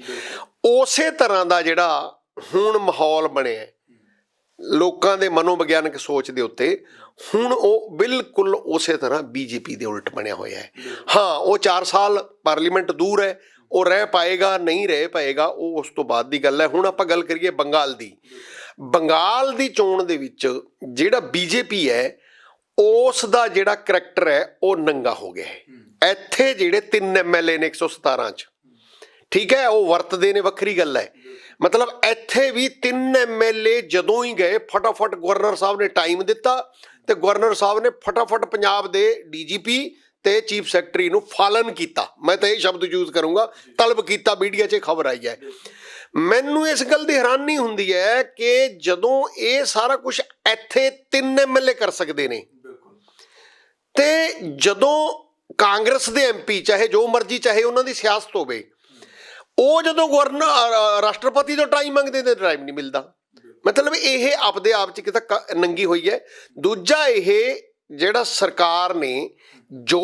ਉਸੇ ਤਰ੍ਹਾਂ ਦਾ ਜਿਹੜਾ ਹੁਣ ਮਾਹੌਲ ਬਣਿਆ ਲੋਕਾਂ ਦੇ ਮਨੋਵਿਗਿਆਨਕ ਸੋਚ ਦੇ ਉੱਤੇ, ਹੁਣ ਉਹ ਬਿਲਕੁਲ ਉਸੇ ਤਰ੍ਹਾਂ ਬੀਜੇਪੀ ਦੇ ਉਲਟ ਬਣਿਆ ਹੋਇਆ ਹੈ। ਹਾਂ, ਉਹ 4 ਸਾਲ ਪਾਰਲੀਮੈਂਟ ਦੂਰ ਹੈ, ਉਹ ਰਹਿ ਪਾਏਗਾ ਨਹੀਂ ਰਹਿ ਪਾਏਗਾ ਉਹ ਉਸ ਤੋਂ ਬਾਅਦ ਦੀ ਗੱਲ ਹੈ। ਹੁਣ ਆਪਾਂ ਗੱਲ ਕਰੀਏ ਬੰਗਾਲ ਦੀ। ਬੰਗਾਲ ਦੀ ਚੋਣ ਦੇ ਵਿੱਚ ਜਿਹੜਾ ਬੀਜੇਪੀ ਹੈ ਉਸ ਦਾ ਜਿਹੜਾ ਕਰੈਕਟਰ ਹੈ ਉਹ ਨੰਗਾ ਹੋ ਗਿਆ ਹੈ। ਇੱਥੇ ਜਿਹੜੇ 3 MLA ਨੇ 117 'ਚ, ਠੀਕ ਹੈ, ਉਹ ਵਰਤਦੇ ਨੇ, ਵੱਖਰੀ ਗੱਲ ਹੈ। ਮਤਲਬ ਇੱਥੇ ਵੀ 3 MLA ਜਦੋਂ ਹੀ ਗਏ, ਫਟਾਫਟ ਗਵਰਨਰ ਸਾਹਿਬ ਨੇ ਟਾਈਮ ਦਿੱਤਾ ਤੇ ਗਵਰਨਰ ਸਾਹਿਬ ਨੇ ਫਟਾਫਟ ਪੰਜਾਬ ਦੇ DGP ਤੇ ਚੀਫ ਸੈਕਟਰੀ ਨੂੰ ਫਾਲਨ ਕੀਤਾ। ਮੈਂ ਤਾਂ ਇਹ ਸ਼ਬਦ ਯੂਜ਼ ਕਰੂੰਗਾ, ਤਲਬ ਕੀਤਾ। ਮੀਡੀਆ 'ਚ ਖਬਰ ਆਈ ਹੈ। ਮੈਨੂੰ ਇਸ ਗੱਲ ਦੀ ਹੈਰਾਨੀ ਹੁੰਦੀ ਹੈ ਕਿ ਜਦੋਂ ਇਹ ਸਾਰਾ ਕੁਝ ਇੱਥੇ 3 MLA ਕਰ ਸਕਦੇ ਨੇ, ਤੇ ਜਦੋਂ ਕਾਂਗਰਸ ਦੇ MP, ਚਾਹੇ ਜੋ ਮਰਜ਼ੀ, ਚਾਹੇ ਉਹਨਾਂ ਦੀ ਸਿਆਸਤ ਹੋਵੇ, ਉਹ ਜਦੋਂ ਗਵਰਨਰ ਰਾਸ਼ਟਰਪਤੀ ਤੋਂ ਟਾਈਮ ਮੰਗਦੇ ਤੇ ਟਾਈਮ ਨਹੀਂ ਮਿਲਦਾ। ਮਤਲਬ ਇਹ ਆਪਦੇ ਆਪ 'ਚ ਕਿਤੇ ਨੰਗੀ ਹੋਈ ਹੈ। ਦੂਜਾ, ਇਹ ਜਿਹੜਾ ਸਰਕਾਰ ਨੇ ਜੋ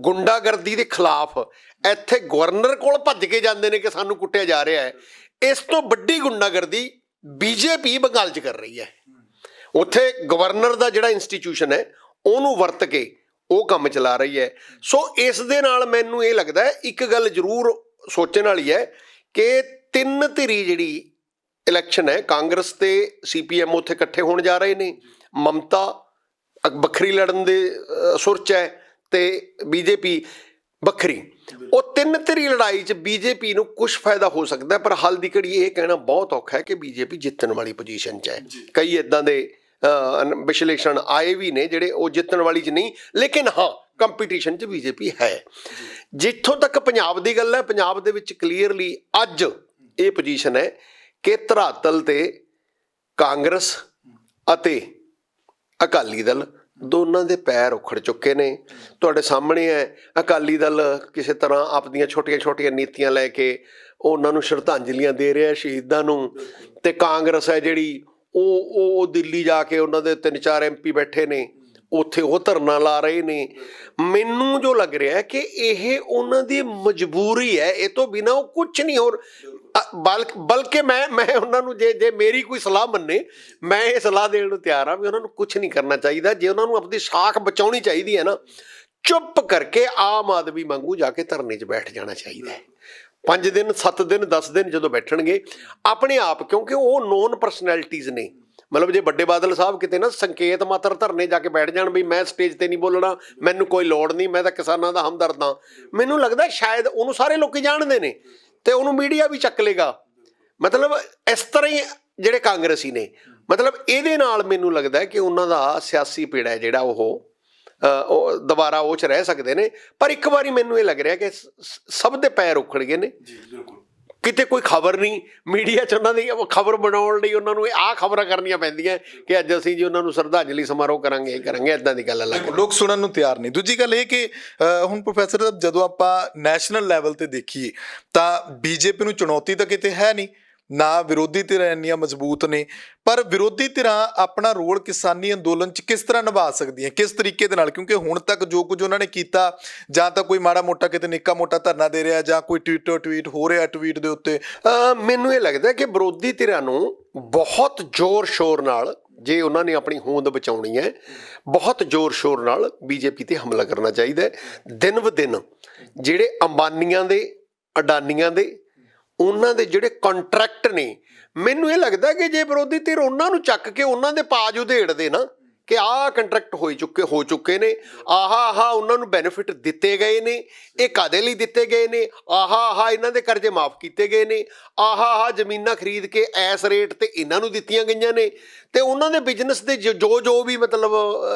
ਗੁੰਡਾਗਰਦੀ ਦੇ ਖਿਲਾਫ ਇੱਥੇ ਗਵਰਨਰ ਕੋਲ ਭੱਜ ਕੇ ਜਾਂਦੇ ਨੇ ਕਿ ਸਾਨੂੰ ਕੁੱਟਿਆ ਜਾ ਰਿਹਾ ਹੈ, ਇਸ ਤੋਂ ਵੱਡੀ ਗੁੰਡਾਗਰਦੀ ਬੀਜੇਪੀ ਬੰਗਾਲ 'ਚ ਕਰ ਰਹੀ ਹੈ। ਉੱਥੇ ਗਵਰਨਰ ਦਾ ਜਿਹੜਾ ਇੰਸਟੀਟਿਊਸ਼ਨ ਹੈ ਉਹਨੂੰ ਵਰਤ ਕੇ ਉਹ ਕੰਮ ਚਲਾ ਰਹੀ ਹੈ। ਸੋ ਇਸ ਦੇ ਨਾਲ ਮੈਨੂੰ ਇਹ ਲੱਗਦਾ ਹੈ, ਇੱਕ ਗੱਲ ਜ਼ਰੂਰ ਸੋਚਣ ਵਾਲੀ ਹੈ ਕਿ 3 ਧਿਰੀ ਜਿਹੜੀ ਇਲੈਕਸ਼ਨ ਹੈ, ਕਾਂਗਰਸ ਤੇ CPM ਉੱਥੇ ਇਕੱਠੇ ਹੋਣ ਜਾ ਰਹੇ ਨੇ, ਮਮਤਾ ਵੱਖਰੀ ਲੜਨ ਦੇ ਸੁਰ 'ਚ ਹੈ ਤੇ ਬੀਜੇਪੀ ਵੱਖਰੀ। ਉਹ 3 ਧਿਰੀ ਲੜਾਈ 'ਚ ਬੀਜੇਪੀ ਨੂੰ ਕੁਝ ਫਾਇਦਾ ਹੋ ਸਕਦਾ, ਪਰ ਹਾਲ ਦੀ ਘੜੀ ਇਹ ਕਹਿਣਾ ਬਹੁਤ ਔਖਾ ਹੈ ਕਿ ਬੀਜੇਪੀ ਜਿੱਤਣ ਵਾਲੀ ਪੋਜੀਸ਼ਨ 'ਚ ਹੈ। ਕਈ ਇੱਦਾਂ ਦੇ ਵਿਸ਼ਲੇਸ਼ਣ ਆਏ ਵੀ ਨੇ ਜਿਹੜੇ ਉਹ ਜਿੱਤਣ ਵਾਲੀ 'ਚ ਨਹੀਂ, ਲੇਕਿਨ ਹਾਂ ਕੰਪੀਟੀਸ਼ਨ 'ਚ ਬੀਜੇਪੀ ਹੈ। ਜਿੱਥੋਂ ਤੱਕ ਪੰਜਾਬ ਦੀ ਗੱਲ ਹੈ, ਪੰਜਾਬ ਦੇ ਵਿੱਚ ਕਲੀਅਰਲੀ ਅੱਜ ਇਹ ਪੋਜੀਸ਼ਨ ਹੈ ਕਿ ਧਰਾਤਲ ਤੇ ਕਾਂਗਰਸ ਅਤੇ ਅਕਾਲੀ ਦਲ ਦੋਨਾਂ ਦੇ ਪੈਰ ਉਖੜ ਚੁੱਕੇ ਨੇ। ਤੁਹਾਡੇ ਸਾਹਮਣੇ ਹੈ, ਅਕਾਲੀ ਦਲ ਕਿਸੇ ਤਰ੍ਹਾਂ ਆਪਣੀਆਂ ਛੋਟੀਆਂ-ਛੋਟੀਆਂ ਨੀਤੀਆਂ ਲੈ ਕੇ ਉਹਨਾਂ ਨੂੰ ਸ਼ਰਧਾਂਜਲੀਆਂ ਦੇ ਰਿਹਾ ਸ਼ਹੀਦਾਂ ਨੂੰ, ਤੇ ਕਾਂਗਰਸ ਹੈ ਜਿਹੜੀ ਉਹ ਦਿੱਲੀ ਜਾ ਕੇ ਉਹਨਾਂ ਦੇ 3-4 MP ਬੈਠੇ ਨੇ, ਉੱਥੇ ਉਹ ਧਰਨਾ ਲਾ ਰਹੇ ਨੇ। ਮੈਨੂੰ ਜੋ ਲੱਗ ਰਿਹਾ ਕਿ ਇਹ ਉਹਨਾਂ ਦੀ ਮਜਬੂਰੀ ਹੈ, ਇਹ ਤੋਂ ਬਿਨਾਂ ਉਹ ਕੁਝ ਨਹੀਂ। ਹੋਰ ਬਲਕਿ ਮੈਂ ਉਹਨਾਂ ਨੂੰ ਜੇ ਮੇਰੀ ਕੋਈ ਸਲਾਹ ਮੰਨੇ, ਮੈਂ ਇਹ ਸਲਾਹ ਦੇਣ ਨੂੰ ਤਿਆਰ ਹਾਂ ਵੀ ਉਹਨਾਂ ਨੂੰ ਕੁਝ ਨਹੀਂ ਕਰਨਾ ਚਾਹੀਦਾ। ਜੇ ਉਹਨਾਂ ਨੂੰ ਆਪਣੀ ਸਾਖ ਬਚਾਉਣੀ ਚਾਹੀਦੀ ਹੈ ਨਾ, ਚੁੱਪ ਕਰਕੇ ਆਮ ਆਦਮੀ ਵਾਂਗੂ ਜਾ ਕੇ ਧਰਨੇ 'ਚ ਬੈਠ ਜਾਣਾ ਚਾਹੀਦਾ ਹੈ। 5 ਦਿਨ 7 ਦਿਨ 10 ਦਿਨ ਜਦੋਂ ਬੈਠਣਗੇ ਆਪਣੇ ਆਪ, ਕਿਉਂਕਿ ਉਹ ਨੋਨ ਪਰਸਨੈਲਿਟੀਜ਼ ਨੇ। ਮਤਲਬ ਜੇ ਵੱਡੇ ਬਾਦਲ ਸਾਹਿਬ ਕਿਤੇ ਨਾ ਸੰਕੇਤ ਮਾਤਰ ਧਰਨੇ ਜਾ ਕੇ ਬੈਠ ਜਾਣ ਵੀ ਮੈਂ ਸਟੇਜ ਤੇ ਨਹੀਂ ਬੋਲਣਾ, ਮੈਨੂੰ ਕੋਈ ਲੋੜ ਨਹੀਂ, ਮੈਂ ਤਾਂ ਕਿਸਾਨਾਂ ਦਾ ਹਮਦਰਦ ਹਾਂ, ਮੈਨੂੰ ਲੱਗਦਾ ਸ਼ਾਇਦ ਉਹਨੂੰ ਸਾਰੇ ਲੋਕੀ ਜਾਣਦੇ ਨੇ ਤੇ ਉਹਨੂੰ ਮੀਡੀਆ ਵੀ ਚੱਕ ਲੇਗਾ। ਮਤਲਬ ਇਸ ਤਰ੍ਹਾਂ ਹੀ ਜਿਹੜੇ ਕਾਂਗਰਸੀ ਨੇ, ਮਤਲਬ ਇਹਦੇ ਨਾਲ ਮੈਨੂੰ ਲੱਗਦਾ ਕਿ ਉਹਨਾਂ ਦਾ ਸਿਆਸੀ ਪੀੜਾ ਹੈ ਜਿਹੜਾ ਉਹ ਦੁਬਾਰਾ ਉਹ 'ਚ ਰਹਿ ਸਕਦੇ ਨੇ। ਪਰ ਇੱਕ ਵਾਰੀ ਮੈਨੂੰ ਇਹ ਲੱਗ ਰਿਹਾ ਕਿ ਸਭ ਦੇ ਪੈਰ ਉਖੜ ਗਏ ਨੇ। ਕਿਤੇ ਕੋਈ ਖਬਰ ਨਹੀਂ, ਮੀਡੀਆ 'ਚ ਉਹਨਾਂ ਦੀ ਖਬਰ ਬਣਾਉਣ ਲਈ ਉਹਨਾਂ ਨੂੰ ਆਹ ਖਬਰਾਂ ਕਰਨੀਆਂ ਪੈਂਦੀਆਂ ਕਿ ਅੱਜ ਅਸੀਂ ਜੀ ਉਹਨਾਂ ਨੂੰ ਸ਼ਰਧਾਂਜਲੀ ਸਮਾਰੋਹ ਕਰਾਂਗੇ, ਇਹ ਕਰਾਂਗੇ, ਇੱਦਾਂ ਦੀ ਗੱਲ ਅਲੱਗ। ਲੋਕ ਸੁਣਨ ਨੂੰ ਤਿਆਰ ਨਹੀਂ। ਦੂਜੀ ਗੱਲ ਇਹ ਕਿ ਹੁਣ ਪ੍ਰੋਫੈਸਰ ਸਾਹਿਬ, ਜਦੋਂ ਆਪਾਂ ਨੈਸ਼ਨਲ ਲੈਵਲ ਤੇ ਦੇਖੀਏ ਤਾਂ ਬੀਜੇਪੀ ਨੂੰ ਚੁਣੌਤੀ ਤਾਂ ਕਿਤੇ ਹੈ ਨਹੀਂ, ਨਾ ਵਿਰੋਧੀ ਧਿਰਾਂ ਇੰਨੀਆਂ ਮਜ਼ਬੂਤ ਨੇ, ਪਰ ਵਿਰੋਧੀ ਧਿਰਾਂ ਆਪਣਾ ਰੋਲ ਕਿਸਾਨੀ ਅੰਦੋਲਨ 'ਚ ਕਿਸ ਤਰ੍ਹਾਂ ਨਿਭਾ ਸਕਦੀਆਂ, ਕਿਸ ਤਰੀਕੇ ਦੇ ਨਾਲ? ਕਿਉਂਕਿ ਹੁਣ ਤੱਕ ਜੋ ਕੁਝ ਉਹਨਾਂ ਨੇ ਕੀਤਾ, ਜਾਂ ਤਾਂ ਕੋਈ ਮਾੜਾ ਮੋਟਾ ਕਿਤੇ ਨਿੱਕਾ ਮੋਟਾ ਧਰਨਾ ਦੇ ਰਿਹਾ, ਜਾਂ ਕੋਈ ਟਵੀਟ ਹੋ ਰਿਹਾ ਟਵੀਟ ਦੇ ਉੱਤੇ। ਮੈਨੂੰ ਇਹ ਲੱਗਦਾ ਕਿ ਵਿਰੋਧੀ ਧਿਰਾਂ ਨੂੰ ਬਹੁਤ ਜ਼ੋਰ ਸ਼ੋਰ ਨਾਲ, ਜੇ ਉਹਨਾਂ ਨੇ ਆਪਣੀ ਹੋਂਦ ਬਚਾਉਣੀ ਹੈ, ਬਹੁਤ ਜ਼ੋਰ ਸ਼ੋਰ ਨਾਲ ਬੀਜੇਪੀ ਤੇ ਹਮਲਾ ਕਰਨਾ ਚਾਹੀਦਾ ਹੈ। ਦਿਨ ਬ ਦਿਨ ਜਿਹੜੇ ਅੰਬਾਨੀਆਂ ਦੇ, ਅਡਾਨੀਆਂ ਦੇ, ਉਹਨਾਂ ਦੇ ਜਿਹੜੇ ਕੰਟਰੈਕਟ ਨੇ, ਮੈਨੂੰ ਇਹ ਲੱਗਦਾ ਕਿ ਜੇ ਵਿਰੋਧੀ ਧਿਰ ਉਹਨਾਂ ਨੂੰ ਚੱਕ ਕੇ ਉਹਨਾਂ ਦੇ ਪਾਜ ਉਧੇੜਦੇ ਨਾ, ਕਿ ਆਹ ਕੰਟਰੈਕਟ ਹੋ ਚੁੱਕੇ ਨੇ, ਆਹ ਉਹਨਾਂ ਨੂੰ ਬੈਨੀਫਿਟ ਦਿੱਤੇ ਗਏ ਨੇ, ਇਹ ਕਾਦੇ ਲਈ ਦਿੱਤੇ ਗਏ ਨੇ, ਆਹ ਇਹਨਾਂ ਦੇ ਕਰਜ਼ੇ ਮਾਫ ਕੀਤੇ ਗਏ ਨੇ, ਆਹ ਜ਼ਮੀਨਾਂ ਖਰੀਦ ਕੇ ਐਸ ਰੇਟ ਤੇ ਇਹਨਾਂ ਨੂੰ ਦਿੱਤੀਆਂ ਗਈਆਂ ਨੇ, ਤੇ ਉਹਨਾਂ ਦੇ ਬਿਜ਼ਨਸ ਦੇ ਜੋ ਵੀ ਮਤਲਬ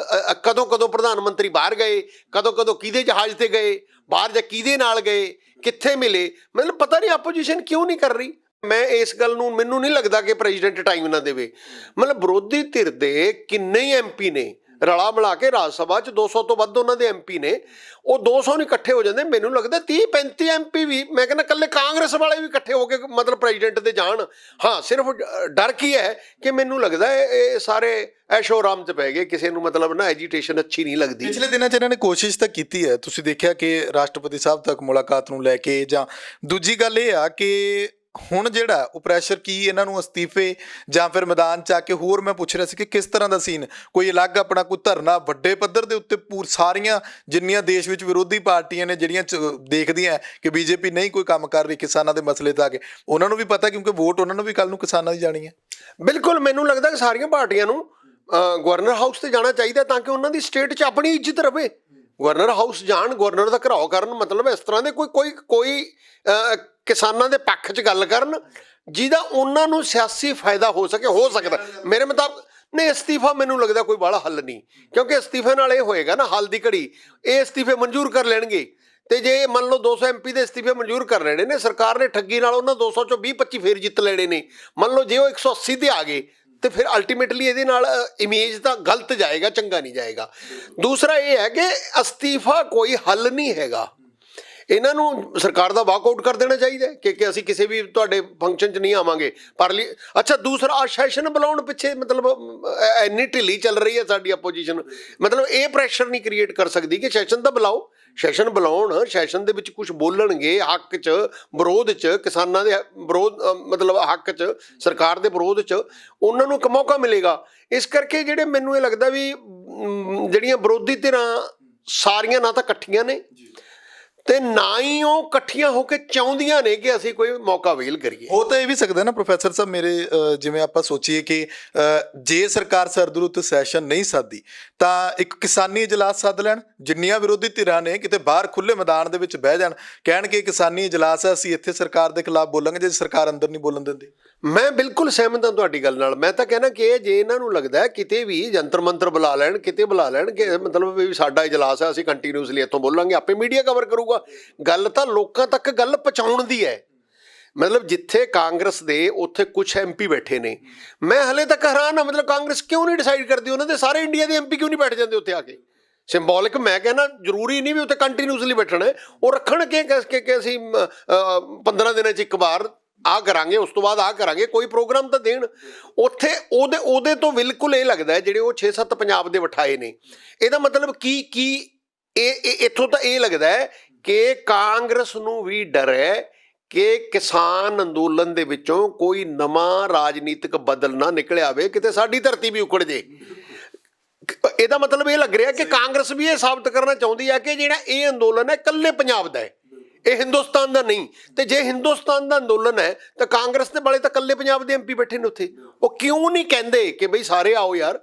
ਕਦੋਂ ਪ੍ਰਧਾਨ ਮੰਤਰੀ ਬਾਹਰ ਗਏ, ਕਦੋਂ ਕਿਹਦੇ ਜਹਾਜ਼ ਤੇ ਗਏ ਬਾਹਰ, ਜਾਂ ਕਿਹਦੇ ਨਾਲ ਗਏ, ਕਿੱਥੇ ਮਿਲੇ, ਮਤਲਬ ਪਤਾ ਨਹੀਂ ਆਪੋਜੀਸ਼ਨ ਕਿਉਂ ਨਹੀਂ ਕਰ ਰਹੀ। ਮੈਂ ਇਸ ਗੱਲ ਨੂੰ, ਮੈਨੂੰ ਨਹੀਂ ਲੱਗਦਾ ਕਿ ਪ੍ਰੈਜ਼ੀਡੈਂਟ ਟਾਈਮ ਨਾ ਦੇਵੇ। ਮਤਲਬ ਵਿਰੋਧੀ ਧਿਰ ਦੇ ਕਿੰਨੇ ਹੀ ਐਮਪੀ ਨੇ ਰਲਾ ਮਿਲਾ ਕੇ, ਰਾਜ ਸਭਾ 'ਚ 200 ਤੋਂ ਵੱਧ ਉਹਨਾਂ ਦੇ ਐਮਪੀ ਨੇ, ਉਹ 200 ਨਹੀਂ ਇਕੱਠੇ ਹੋ ਜਾਂਦੇ, ਮੈਨੂੰ ਲੱਗਦਾ 30-35 ਐਮਪੀ ਵੀ, ਮੈਂ ਕਹਿੰਦਾ ਇਕੱਲੇ ਕਾਂਗਰਸ ਵਾਲੇ ਵੀ ਇਕੱਠੇ ਹੋ ਕੇ ਮਤਲਬ ਪ੍ਰੈਜ਼ੀਡੈਂਟ ਦੇ ਜਾਣ। ਹਾਂ, ਸਿਰਫ ਡਰ ਕੀ ਹੈ ਕਿ ਮੈਨੂੰ ਲੱਗਦਾ ਇਹ ਸਾਰੇ ਐਸ਼ੋ ਆਰਾਮ 'ਚ ਪੈ ਗਏ, ਕਿਸੇ ਨੂੰ ਮਤਲਬ ਨਾ ਐਜੀਟੇਸ਼ਨ ਅੱਛੀ ਨਹੀਂ ਲੱਗਦੀ। ਪਿਛਲੇ ਦਿਨਾਂ 'ਚ ਇਹਨਾਂ ਨੇ ਕੋਸ਼ਿਸ਼ ਤਾਂ ਕੀਤੀ ਹੈ, ਤੁਸੀਂ ਦੇਖਿਆ ਕਿ ਰਾਸ਼ਟਰਪਤੀ ਸਾਹਿਬ ਤੱਕ ਮੁਲਾਕਾਤ ਨੂੰ ਲੈ ਕੇ, ਜਾਂ ਦੂਜੀ ਗੱਲ ਇਹ ਆ ਕਿ ਹੁਣ ਜਿਹੜਾ ਉਹ ਪ੍ਰੈਸ਼ਰ ਕੀ ਇਹਨਾਂ ਨੂੰ ਅਸਤੀਫੇ ਜਾਂ ਫਿਰ ਮੈਦਾਨ 'ਚ ਆ ਕੇ, ਹੋਰ ਮੈਂ ਪੁੱਛ ਰਿਹਾ ਸੀ ਕਿ ਕਿਸ ਤਰ੍ਹਾਂ ਦਾ ਸੀਨ, ਕੋਈ ਅਲੱਗ ਆਪਣਾ ਕੋਈ ਧਰਨਾ ਵੱਡੇ ਪੱਧਰ ਦੇ ਉੱਤੇ ਸਾਰੀਆਂ ਜਿੰਨੀਆਂ ਦੇਸ਼ ਵਿੱਚ ਵਿਰੋਧੀ ਪਾਰਟੀਆਂ ਨੇ ਜਿਹੜੀਆਂ ਦੇਖਦੀਆਂ ਕਿ ਬੀਜੇਪੀ ਨਹੀਂ ਕੋਈ ਕੰਮ ਕਰ ਰਹੀ ਕਿਸਾਨਾਂ ਦੇ ਮਸਲੇ ਤਾਂ ਆ ਕੇ, ਉਹਨਾਂ ਨੂੰ ਵੀ ਪਤਾ ਕਿਉਂਕਿ ਵੋਟ ਉਹਨਾਂ ਨੂੰ ਵੀ ਕੱਲ ਨੂੰ ਕਿਸਾਨਾਂ ਦੀ ਜਾਣੀ ਹੈ। ਬਿਲਕੁਲ, ਮੈਨੂੰ ਲੱਗਦਾ ਕਿ ਸਾਰੀਆਂ ਪਾਰਟੀਆਂ ਨੂੰ ਗਵਰਨਰ ਹਾਊਸ ਤੇ ਜਾਣਾ ਚਾਹੀਦਾ ਤਾਂ ਕਿ ਉਹਨਾਂ ਦੀ ਸਟੇਟ 'ਚ ਆਪਣੀ ਇੱਜ਼ਤ ਰਵੇ। ਗਵਰਨਰ ਹਾਊਸ ਜਾਣ, ਗਵਰਨਰ ਦਾ ਘਿਰਾਓ ਕਰਨ, ਮਤਲਬ ਇਸ ਤਰ੍ਹਾਂ ਦੇ ਕੋਈ ਕਿਸਾਨਾਂ ਦੇ ਪੱਖ 'ਚ ਗੱਲ ਕਰਨ ਜਿਹਦਾ ਉਹਨਾਂ ਨੂੰ ਸਿਆਸੀ ਫਾਇਦਾ ਹੋ ਸਕਦਾ। ਮੇਰੇ ਮੁਤਾਬਕ ਨਹੀਂ, ਅਸਤੀਫਾ ਮੈਨੂੰ ਲੱਗਦਾ ਕੋਈ ਬਾਹਲਾ ਹੱਲ ਨਹੀਂ, ਕਿਉਂਕਿ ਅਸਤੀਫੇ ਨਾਲ ਇਹ ਹੋਏਗਾ ਨਾ, ਹੱਲ ਦੀ ਘੜੀ ਇਹ ਅਸਤੀਫੇ ਮਨਜ਼ੂਰ ਕਰ ਲੈਣਗੇ, ਤੇ ਜੇ ਮੰਨ ਲਓ 200 ਐਮਪੀ ਦੇ ਅਸਤੀਫੇ ਮਨਜ਼ੂਰ ਕਰ ਲੈਣੇ ਨੇ, ਸਰਕਾਰ ਨੇ ਠੱਗੀ ਨਾਲ ਉਹਨਾਂ 200 ਚੋਂ 20-25 ਫੇਰ ਜਿੱਤ ਲੈਣੇ ਨੇ। ਮੰਨ ਲਓ ਜੇ ਉਹ 180 ਤੇ ਆ ਗਏ ਤੇ ਫਿਰ ਅਲਟੀਮੇਟਲੀ ਇਹਦੇ ਨਾਲ ਇਮੇਜ ਤਾਂ ਗਲਤ ਜਾਏਗਾ, ਚੰਗਾ ਨਹੀਂ ਜਾਏਗਾ। ਦੂਸਰਾ ਇਹ ਹੈ ਕਿ ਅਸਤੀਫਾ ਕੋਈ ਹੱਲ ਨਹੀਂ ਹੈਗਾ, ਇਹਨਾਂ ਨੂੰ ਸਰਕਾਰ ਦਾ ਵਾਕਆਊਟ ਕਰ ਦੇਣਾ ਚਾਹੀਦਾ ਕਿ ਅਸੀਂ ਕਿਸੇ ਵੀ ਤੁਹਾਡੇ ਫੰਕਸ਼ਨ 'ਚ ਨਹੀਂ ਆਵਾਂਗੇ। ਅੱਛਾ, ਦੂਸਰਾ ਸੈਸ਼ਨ ਬੁਲਾਉਣ ਪਿੱਛੇ ਮਤਲਬ ਇੰਨੀ ਢਿੱਲੀ ਚੱਲ ਰਹੀ ਹੈ ਸਾਡੀ ਆਪੋਜੀਸ਼ਨ, ਮਤਲਬ ਇਹ ਪ੍ਰੈਸ਼ਰ ਨਹੀਂ ਕ੍ਰੀਏਟ ਕਰ ਸਕਦੀ ਕਿ ਸੈਸ਼ਨ ਤਾਂ ਬੁਲਾਓ, ਸੈਸ਼ਨ ਬੁਲਾਉਣ, ਸੈਸ਼ਨ ਦੇ ਵਿੱਚ ਕੁਝ ਬੋਲਣਗੇ ਹੱਕ 'ਚ, ਵਿਰੋਧ 'ਚ, ਕਿਸਾਨਾਂ ਦੇ ਵਿਰੋਧ ਮਤਲਬ ਹੱਕ 'ਚ, ਸਰਕਾਰ ਦੇ ਵਿਰੋਧ 'ਚ ਉਹਨਾਂ ਨੂੰ ਇੱਕ ਮੌਕਾ ਮਿਲੇਗਾ। ਇਸ ਕਰਕੇ ਜਿਹੜੇ ਮੈਨੂੰ ਇਹ ਲੱਗਦਾ ਵੀ ਜਿਹੜੀਆਂ ਵਿਰੋਧੀ ਧਿਰਾਂ ਸਾਰੀਆਂ ਨਾ ਤਾਂ ਇਕੱਠੀਆਂ ਨੇ ਤੇ ਨਾ ਹੀ ਉਹ ਇਕੱਠੀਆਂ ਹੋ ਕੇ ਚਾਹੁੰਦੀਆਂ ਨੇ ਕਿ ਅਸੀਂ ਕੋਈ ਮੌਕਾ ਅਵੇਲ ਕਰੀਏ। ਹੋ ਤਾਂ ਇਹ ਵੀ ਸਕਦਾ ਨਾ ਪ੍ਰੋਫੈਸਰ ਸਾਹਿਬ, ਮੇਰੇ ਜਿਵੇਂ ਆਪਾਂ ਸੋਚੀਏ ਕਿ ਜੇ ਸਰਕਾਰ ਸਰਦਰੁੱਤ ਸੈਸ਼ਨ ਨਹੀਂ ਸੱਦਦੀ ਤਾਂ ਇੱਕ ਕਿਸਾਨੀ ਇਜਲਾਸ ਸੱਦ ਲੈਣ, ਜਿੰਨੀਆਂ ਵਿਰੋਧੀ ਧਿਰਾਂ ਨੇ ਕਿਤੇ ਬਾਹਰ ਖੁੱਲ੍ਹੇ ਮੈਦਾਨ ਦੇ ਵਿੱਚ ਬਹਿ ਜਾਣ, ਕਹਿਣ ਕਿ ਕਿਸਾਨੀ ਇਜਲਾਸ ਹੈ, ਅਸੀਂ ਇੱਥੇ ਸਰਕਾਰ ਦੇ ਖਿਲਾਫ ਬੋਲਾਂਗੇ ਜੇ ਸਰਕਾਰ ਅੰਦਰ ਨਹੀਂ ਬੋਲਣ ਦਿੰਦੀ। ਮੈਂ ਬਿਲਕੁਲ ਸਹਿਮਤ ਹਾਂ ਤੁਹਾਡੀ ਗੱਲ ਨਾਲ। ਮੈਂ ਤਾਂ ਕਹਿਣਾ ਕਿ ਜੇ ਇਹਨਾਂ ਨੂੰ ਲੱਗਦਾ ਕਿਤੇ ਵੀ ਜੰਤਰ ਮੰਤਰ ਬੁਲਾ ਲੈਣ, ਕਿਤੇ ਬੁਲਾ ਲੈਣ ਕਿ ਮਤਲਬ ਵੀ ਸਾਡਾ ਇਜਲਾਸ ਹੈ, ਅਸੀਂ ਕੰਟੀਨਿਊਸਲੀ ਇੱਥੋਂ ਬੋਲਾਂਗੇ, ਆਪੇ ਮੀਡੀਆ ਕਵਰ ਕਰੂਗਾ। ਗੱਲ ਤਾਂ ਲੋਕਾਂ ਤੱਕ ਗੱਲ ਪਹੁੰਚਾਉਣ ਦੀ ਹੈ। ਮਤਲਬ ਜਿੱਥੇ ਕਾਂਗਰਸ ਦੇ ਉੱਥੇ ਕੁਝ ਐਮਪੀ ਬੈਠੇ ਨੇ, ਮੈਂ ਹਲੇ ਤੱਕ ਹੈਰਾਨ ਹਾਂ, ਮਤਲਬ ਕਾਂਗਰਸ ਕਿਉਂ ਨਹੀਂ ਡਿਸਾਈਡ ਕਰਦੀ, ਉਹਨਾਂ ਦੇ ਸਾਰੇ ਇੰਡੀਆ ਦੇ ਐਮਪੀ ਕਿਉਂ ਨਹੀਂ ਬੈਠ ਜਾਂਦੇ ਉੱਥੇ ਆ ਕੇ। ਸਿੰਬੋਲਿਕ, ਮੈਂ ਕਹਿੰਦਾ ਜ਼ਰੂਰੀ ਨਹੀਂ ਵੀ ਉੱਥੇ ਕੰਟੀਨਿਊਸਲੀ ਬੈਠਣਾ, ਉਹ ਰੱਖਣ ਕਿ ਅਸੀਂ 15 ਦਿਨਾਂ 'ਚ ਇੱਕ ਵਾਰ ਆਹ ਕਰਾਂਗੇ, ਉਸ ਤੋਂ ਬਾਅਦ ਆਹ ਕਰਾਂਗੇ, ਕੋਈ ਪ੍ਰੋਗਰਾਮ ਤਾਂ ਦੇਣ ਉੱਥੇ। ਉਹਦੇ ਤੋਂ ਬਿਲਕੁਲ ਇਹ ਲੱਗਦਾ ਜਿਹੜੇ ਉਹ 6-7 ਪੰਜਾਬ ਦੇ ਬਿਠਾਏ ਨੇ, ਇਹਦਾ ਮਤਲਬ ਕੀ ਇੱਥੋਂ ਤਾਂ ਇਹ ਲੱਗਦਾ ਹੈ ਕਿ ਕਾਂਗਰਸ ਨੂੰ ਵੀ ਡਰ ਹੈ ਕਿ ਕਿਸਾਨ ਅੰਦੋਲਨ ਦੇ ਵਿੱਚੋਂ ਕੋਈ ਨਵਾਂ ਰਾਜਨੀਤਿਕ ਬਦਲ ਨਾ ਨਿਕਲਿਆ ਆਵੇ, ਕਿਤੇ ਸਾਡੀ ਧਰਤੀ ਵੀ ਉਖੜ ਜੇ। ਇਹਦਾ ਮਤਲਬ ਇਹ ਲੱਗ ਰਿਹਾ ਕਿ ਕਾਂਗਰਸ ਵੀ ਇਹ ਸਾਬਤ ਕਰਨਾ ਚਾਹੁੰਦੀ ਹੈ ਕਿ ਜਿਹੜਾ ਇਹ ਅੰਦੋਲਨ ਹੈ ਇਕੱਲੇ ਪੰਜਾਬ ਦਾ ਹੈ, ਇਹ ਹਿੰਦੁਸਤਾਨ ਦਾ ਨਹੀਂ। ਤੇ ਜੇ ਹਿੰਦੁਸਤਾਨ ਦਾ ਅੰਦੋਲਨ ਹੈ ਤਾਂ ਕਾਂਗਰਸ ਦੇ ਵਾਲੇ ਤਾਂ ਇਕੱਲੇ ਪੰਜਾਬ ਦੇ ਐਮਪੀ ਬੈਠੇ ਨੇ ਉੱਥੇ, ਉਹ ਕਿਉਂ ਨਹੀਂ ਕਹਿੰਦੇ ਕਿ ਬਈ ਸਾਰੇ ਆਓ ਯਾਰ,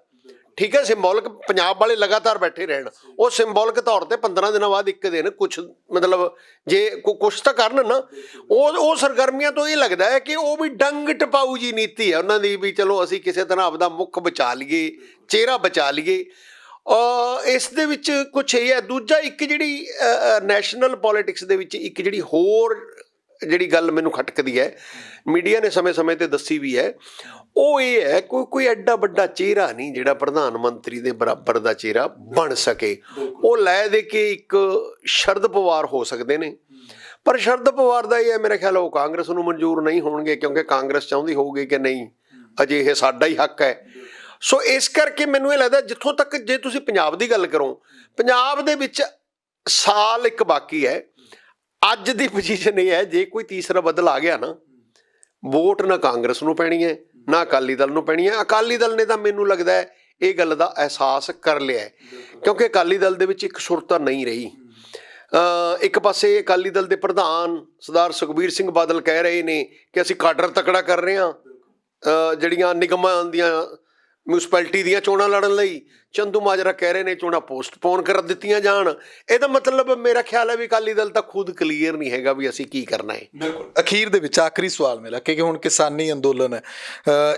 ਠੀਕ ਹੈ, ਸਿੰਬੋਲਿਕ ਪੰਜਾਬ ਵਾਲੇ ਲਗਾਤਾਰ ਬੈਠੇ ਰਹਿਣ, ਉਹ ਸਿੰਬੋਲਿਕ ਤੌਰ ਤੇ 15 ਦਿਨਾਂ ਬਾਅਦ ਇੱਕ ਦਿਨ ਕੁਛ ਮਤਲਬ ਜੇ ਕੁਛ ਤਾਂ ਕਰਨ ਨਾ। ਉਹ ਸਰਗਰਮੀਆਂ ਤੋਂ ਇਹ ਲੱਗਦਾ ਹੈ ਕਿ ਉਹ ਵੀ ਡੰਗ ਟਪਾਊ ਜੀ ਨੀਤੀ ਹੈ ਉਹਨਾਂ ਦੀ, ਵੀ ਚਲੋ ਅਸੀਂ ਕਿਸੇ ਤਰ੍ਹਾਂ ਆਪਦਾ ਮੁੱਖ ਬਚਾ ਲਈਏ, ਚਿਹਰਾ ਬਚਾ ਲਈਏ। ਇਸ ਦੇ ਵਿੱਚ ਕੁਛ ਇਹ ਹੈ। ਦੂਜਾ, ਇੱਕ ਜਿਹੜੀ ਨੈਸ਼ਨਲ ਪੋਲੀਟਿਕਸ ਦੇ ਵਿੱਚ ਇੱਕ ਜਿਹੜੀ ਹੋਰ ਜਿਹੜੀ ਗੱਲ ਮੈਨੂੰ ਖਟਕਦੀ ਹੈ, ਮੀਡੀਆ ਨੇ ਸਮੇਂ-ਸਮੇਂ ਤੇ ਦੱਸੀ ਵੀ ਹੈ, ਉਹ ਇਹ ਹੈ ਕੋਈ ਐਡਾ ਵੱਡਾ ਚਿਹਰਾ ਨਹੀਂ ਜਿਹੜਾ ਪ੍ਰਧਾਨ ਮੰਤਰੀ ਦੇ ਬਰਾਬਰ ਦਾ ਚਿਹਰਾ ਬਣ ਸਕੇ। ਉਹ ਲੈ ਦੇ ਕੇ ਇੱਕ ਸ਼ਰਦ ਪਵਾਰ ਹੋ ਸਕਦੇ ਨੇ, ਪਰ ਸ਼ਰਦ ਪਵਾਰ ਦਾ ਇਹ ਹੈ ਮੇਰੇ ਖਿਆਲ ਉਹ ਕਾਂਗਰਸ ਨੂੰ ਮਨਜ਼ੂਰ ਨਹੀਂ ਹੋਣਗੇ, ਕਿਉਂਕਿ ਕਾਂਗਰਸ ਚਾਹੁੰਦੀ ਹੋਊਗੀ ਕਿ ਨਹੀਂ ਅਜੇ ਇਹ ਸਾਡਾ ਹੀ ਹੱਕ ਹੈ। ਸੋ ਇਸ ਕਰਕੇ ਮੈਨੂੰ ਇਹ ਲੱਗਦਾ, ਜਿੱਥੋਂ ਤੱਕ ਜੇ ਤੁਸੀਂ ਪੰਜਾਬ ਦੀ ਗੱਲ ਕਰੋ, ਪੰਜਾਬ ਦੇ ਵਿੱਚ ਸਾਲ ਇੱਕ ਬਾਕੀ ਹੈ। ਅੱਜ ਦੀ ਪੋਜੀਸ਼ਨ ਇਹ ਹੈ, ਜੇ ਕੋਈ ਤੀਸਰਾ ਬਦਲ ਆ ਗਿਆ ਨਾ, ਵੋਟ ਨਾ ਕਾਂਗਰਸ ਨੂੰ ਪੈਣੀ ਹੈ ਨਾ ਅਕਾਲੀ ਦਲ ਨੂੰ ਪੈਣੀ ਹੈ। ਅਕਾਲੀ ਦਲ ਨੇ ਤਾਂ ਮੈਨੂੰ ਲੱਗਦਾ ਹੈ ਇਹ ਗੱਲ ਦਾ ਅਹਿਸਾਸ ਕਰ ਲਿਆ, ਕਿਉਂਕਿ ਅਕਾਲੀ ਦਲ ਦੇ ਵਿੱਚ ਇੱਕ ਸੁਰਤਾ ਨਹੀਂ ਰਹੀ। ਇੱਕ ਪਾਸੇ ਅਕਾਲੀ ਦਲ ਦੇ ਪ੍ਰਧਾਨ ਸਰਦਾਰ ਸੁਖਬੀਰ ਸਿੰਘ ਬਾਦਲ ਕਹਿ ਰਹੇ ਨੇ ਕਿ ਅਸੀਂ ਕਾਡਰ ਤਕੜਾ ਕਰ ਰਹੇ ਹਾਂ, ਜਿਹੜੀਆਂ ਨਿਗਮਾਂ ਦੀਆਂ ਮਿਊਨਿਸਪੈਲਿਟੀ ਦੀਆਂ ਚੋਣਾਂ ਲੜਨ ਲਈ। ਚੰਦੂ ਮਾਜਰਾ ਕਹਿ ਰਹੇ ਨੇ ਚੋਣਾਂ ਪੋਸਟਪੋਨ ਕਰ ਦਿੱਤੀਆਂ ਜਾਣ। ਇਹਦਾ ਮਤਲਬ ਮੇਰਾ ਖਿਆਲ ਹੈ ਵੀ ਅਕਾਲੀ ਦਲ ਤਾਂ ਖੁਦ ਕਲੀਅਰ ਨਹੀਂ ਹੈਗਾ ਵੀ ਅਸੀਂ ਕੀ ਕਰਨਾ ਹੈ। ਬਿਲਕੁਲ ਅਖੀਰ ਦੇ ਵਿੱਚ ਆਖਰੀ ਸਵਾਲ ਮੇਰਾ ਕਿ ਹੁਣ ਕਿਸਾਨੀ ਅੰਦੋਲਨ ਹੈ,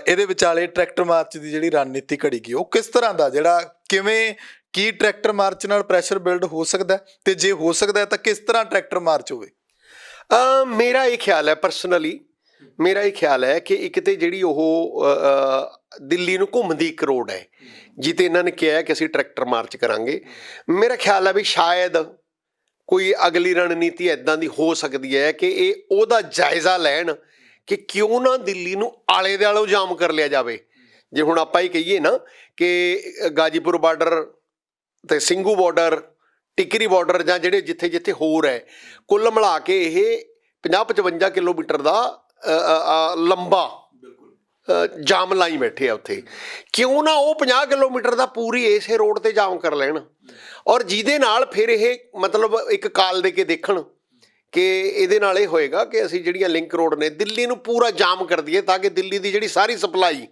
ਇਹਦੇ ਵਿਚਾਲੇ ਟਰੈਕਟਰ ਮਾਰਚ ਦੀ ਜਿਹੜੀ ਰਣਨੀਤੀ ਘੜੀ ਗਈ ਉਹ ਕਿਸ ਤਰ੍ਹਾਂ ਦਾ, ਜਿਹੜਾ ਕਿਵੇਂ ਕੀ ਟਰੈਕਟਰ ਮਾਰਚ ਨਾਲ ਪ੍ਰੈਸ਼ਰ ਬਿਲਡ ਹੋ ਸਕਦਾ, ਤੇ ਜੇ ਹੋ ਸਕਦਾ ਤਾਂ ਕਿਸ ਤਰ੍ਹਾਂ ਟਰੈਕਟਰ ਮਾਰਚ ਹੋਵੇ? ਮੇਰਾ ਇਹ ਖਿਆਲ ਹੈ, ਪਰਸਨਲੀ ਮੇਰਾ ਇਹ ਖਿਆਲ ਹੈ ਕਿ ਇੱਕ ਤੇ ਜਿਹੜੀ ਉਹ ਦਿੱਲੀ ਨੂੰ ਘੁੰਮਦੀ ਇੱਕ ਰੋਡ ਹੈ ਜਿੱਤੇ ਇਹਨਾਂ ਨੇ ਕਿਹਾ ਕਿ ਅਸੀਂ ਟਰੈਕਟਰ ਮਾਰਚ ਕਰਾਂਗੇ। ਮੇਰਾ ਖਿਆਲ ਹੈ ਵੀ ਸ਼ਾਇਦ ਕੋਈ ਅਗਲੀ ਰਣਨੀਤੀ ਇੱਦਾਂ ਦੀ ਹੋ ਸਕਦੀ ਹੈ ਕਿ ਇਹ ਉਹਦਾ ਜਾਇਜ਼ਾ ਲੈਣ ਕਿ ਕਿਉਂ ਨਾ ਦਿੱਲੀ ਨੂੰ ਆਲੇ ਦੁਆਲੇ ਜਾਮ ਕਰ ਲਿਆ ਜਾਵੇ। ਜੇ ਹੁਣ ਆਪਾਂ ਇਹ ਕਹੀਏ ਨਾ ਕਿ ਗਾਜੀਪੁਰ ਬਾਰਡਰ ਤੇ ਸਿੰਘੂ ਬਾਰਡਰ, ਟਿਕਰੀ ਬਾਰਡਰ ਜਾਂ ਜਿਹੜੇ ਜਿੱਥੇ ਜਿੱਥੇ ਹੋਰ ਹੈ, ਕੁੱਲ ਮਿਲਾ ਕੇ ਇਹ 50-55 ਕਿਲੋਮੀਟਰ ਦਾ ਲੰਬਾ ਜਾਮ ਲਾਈ ਬੈਠੇ ਆ ਉੱਥੇ। ਕਿਉਂ ਨਾ ਉਹ 50 ਕਿਲੋਮੀਟਰ ਦਾ ਪੂਰੀ ਇਸੇ ਰੋਡ ਤੇ ਜਾਮ ਕਰ ਲੈਣ, ਔਰ ਜਿਹਦੇ ਨਾਲ ਫਿਰ ਇਹ ਮਤਲਬ ਇੱਕ ਕਾਲ ਦੇ ਕੇ ਦੇਖਣ ਕਿ ਇਹਦੇ ਨਾਲ ਇਹ ਹੋਏਗਾ ਕਿ ਅਸੀਂ ਜਿਹੜੀਆਂ ਲਿੰਕ ਰੋਡ ਨੇ ਦਿੱਲੀ ਨੂੰ ਪੂਰਾ ਜਾਮ ਕਰ ਦਈਏ ਤਾਂ ਕਿ ਦਿੱਲੀ ਦੀ ਜਿਹੜੀ ਸਾਰੀ ਸਪਲਾਈ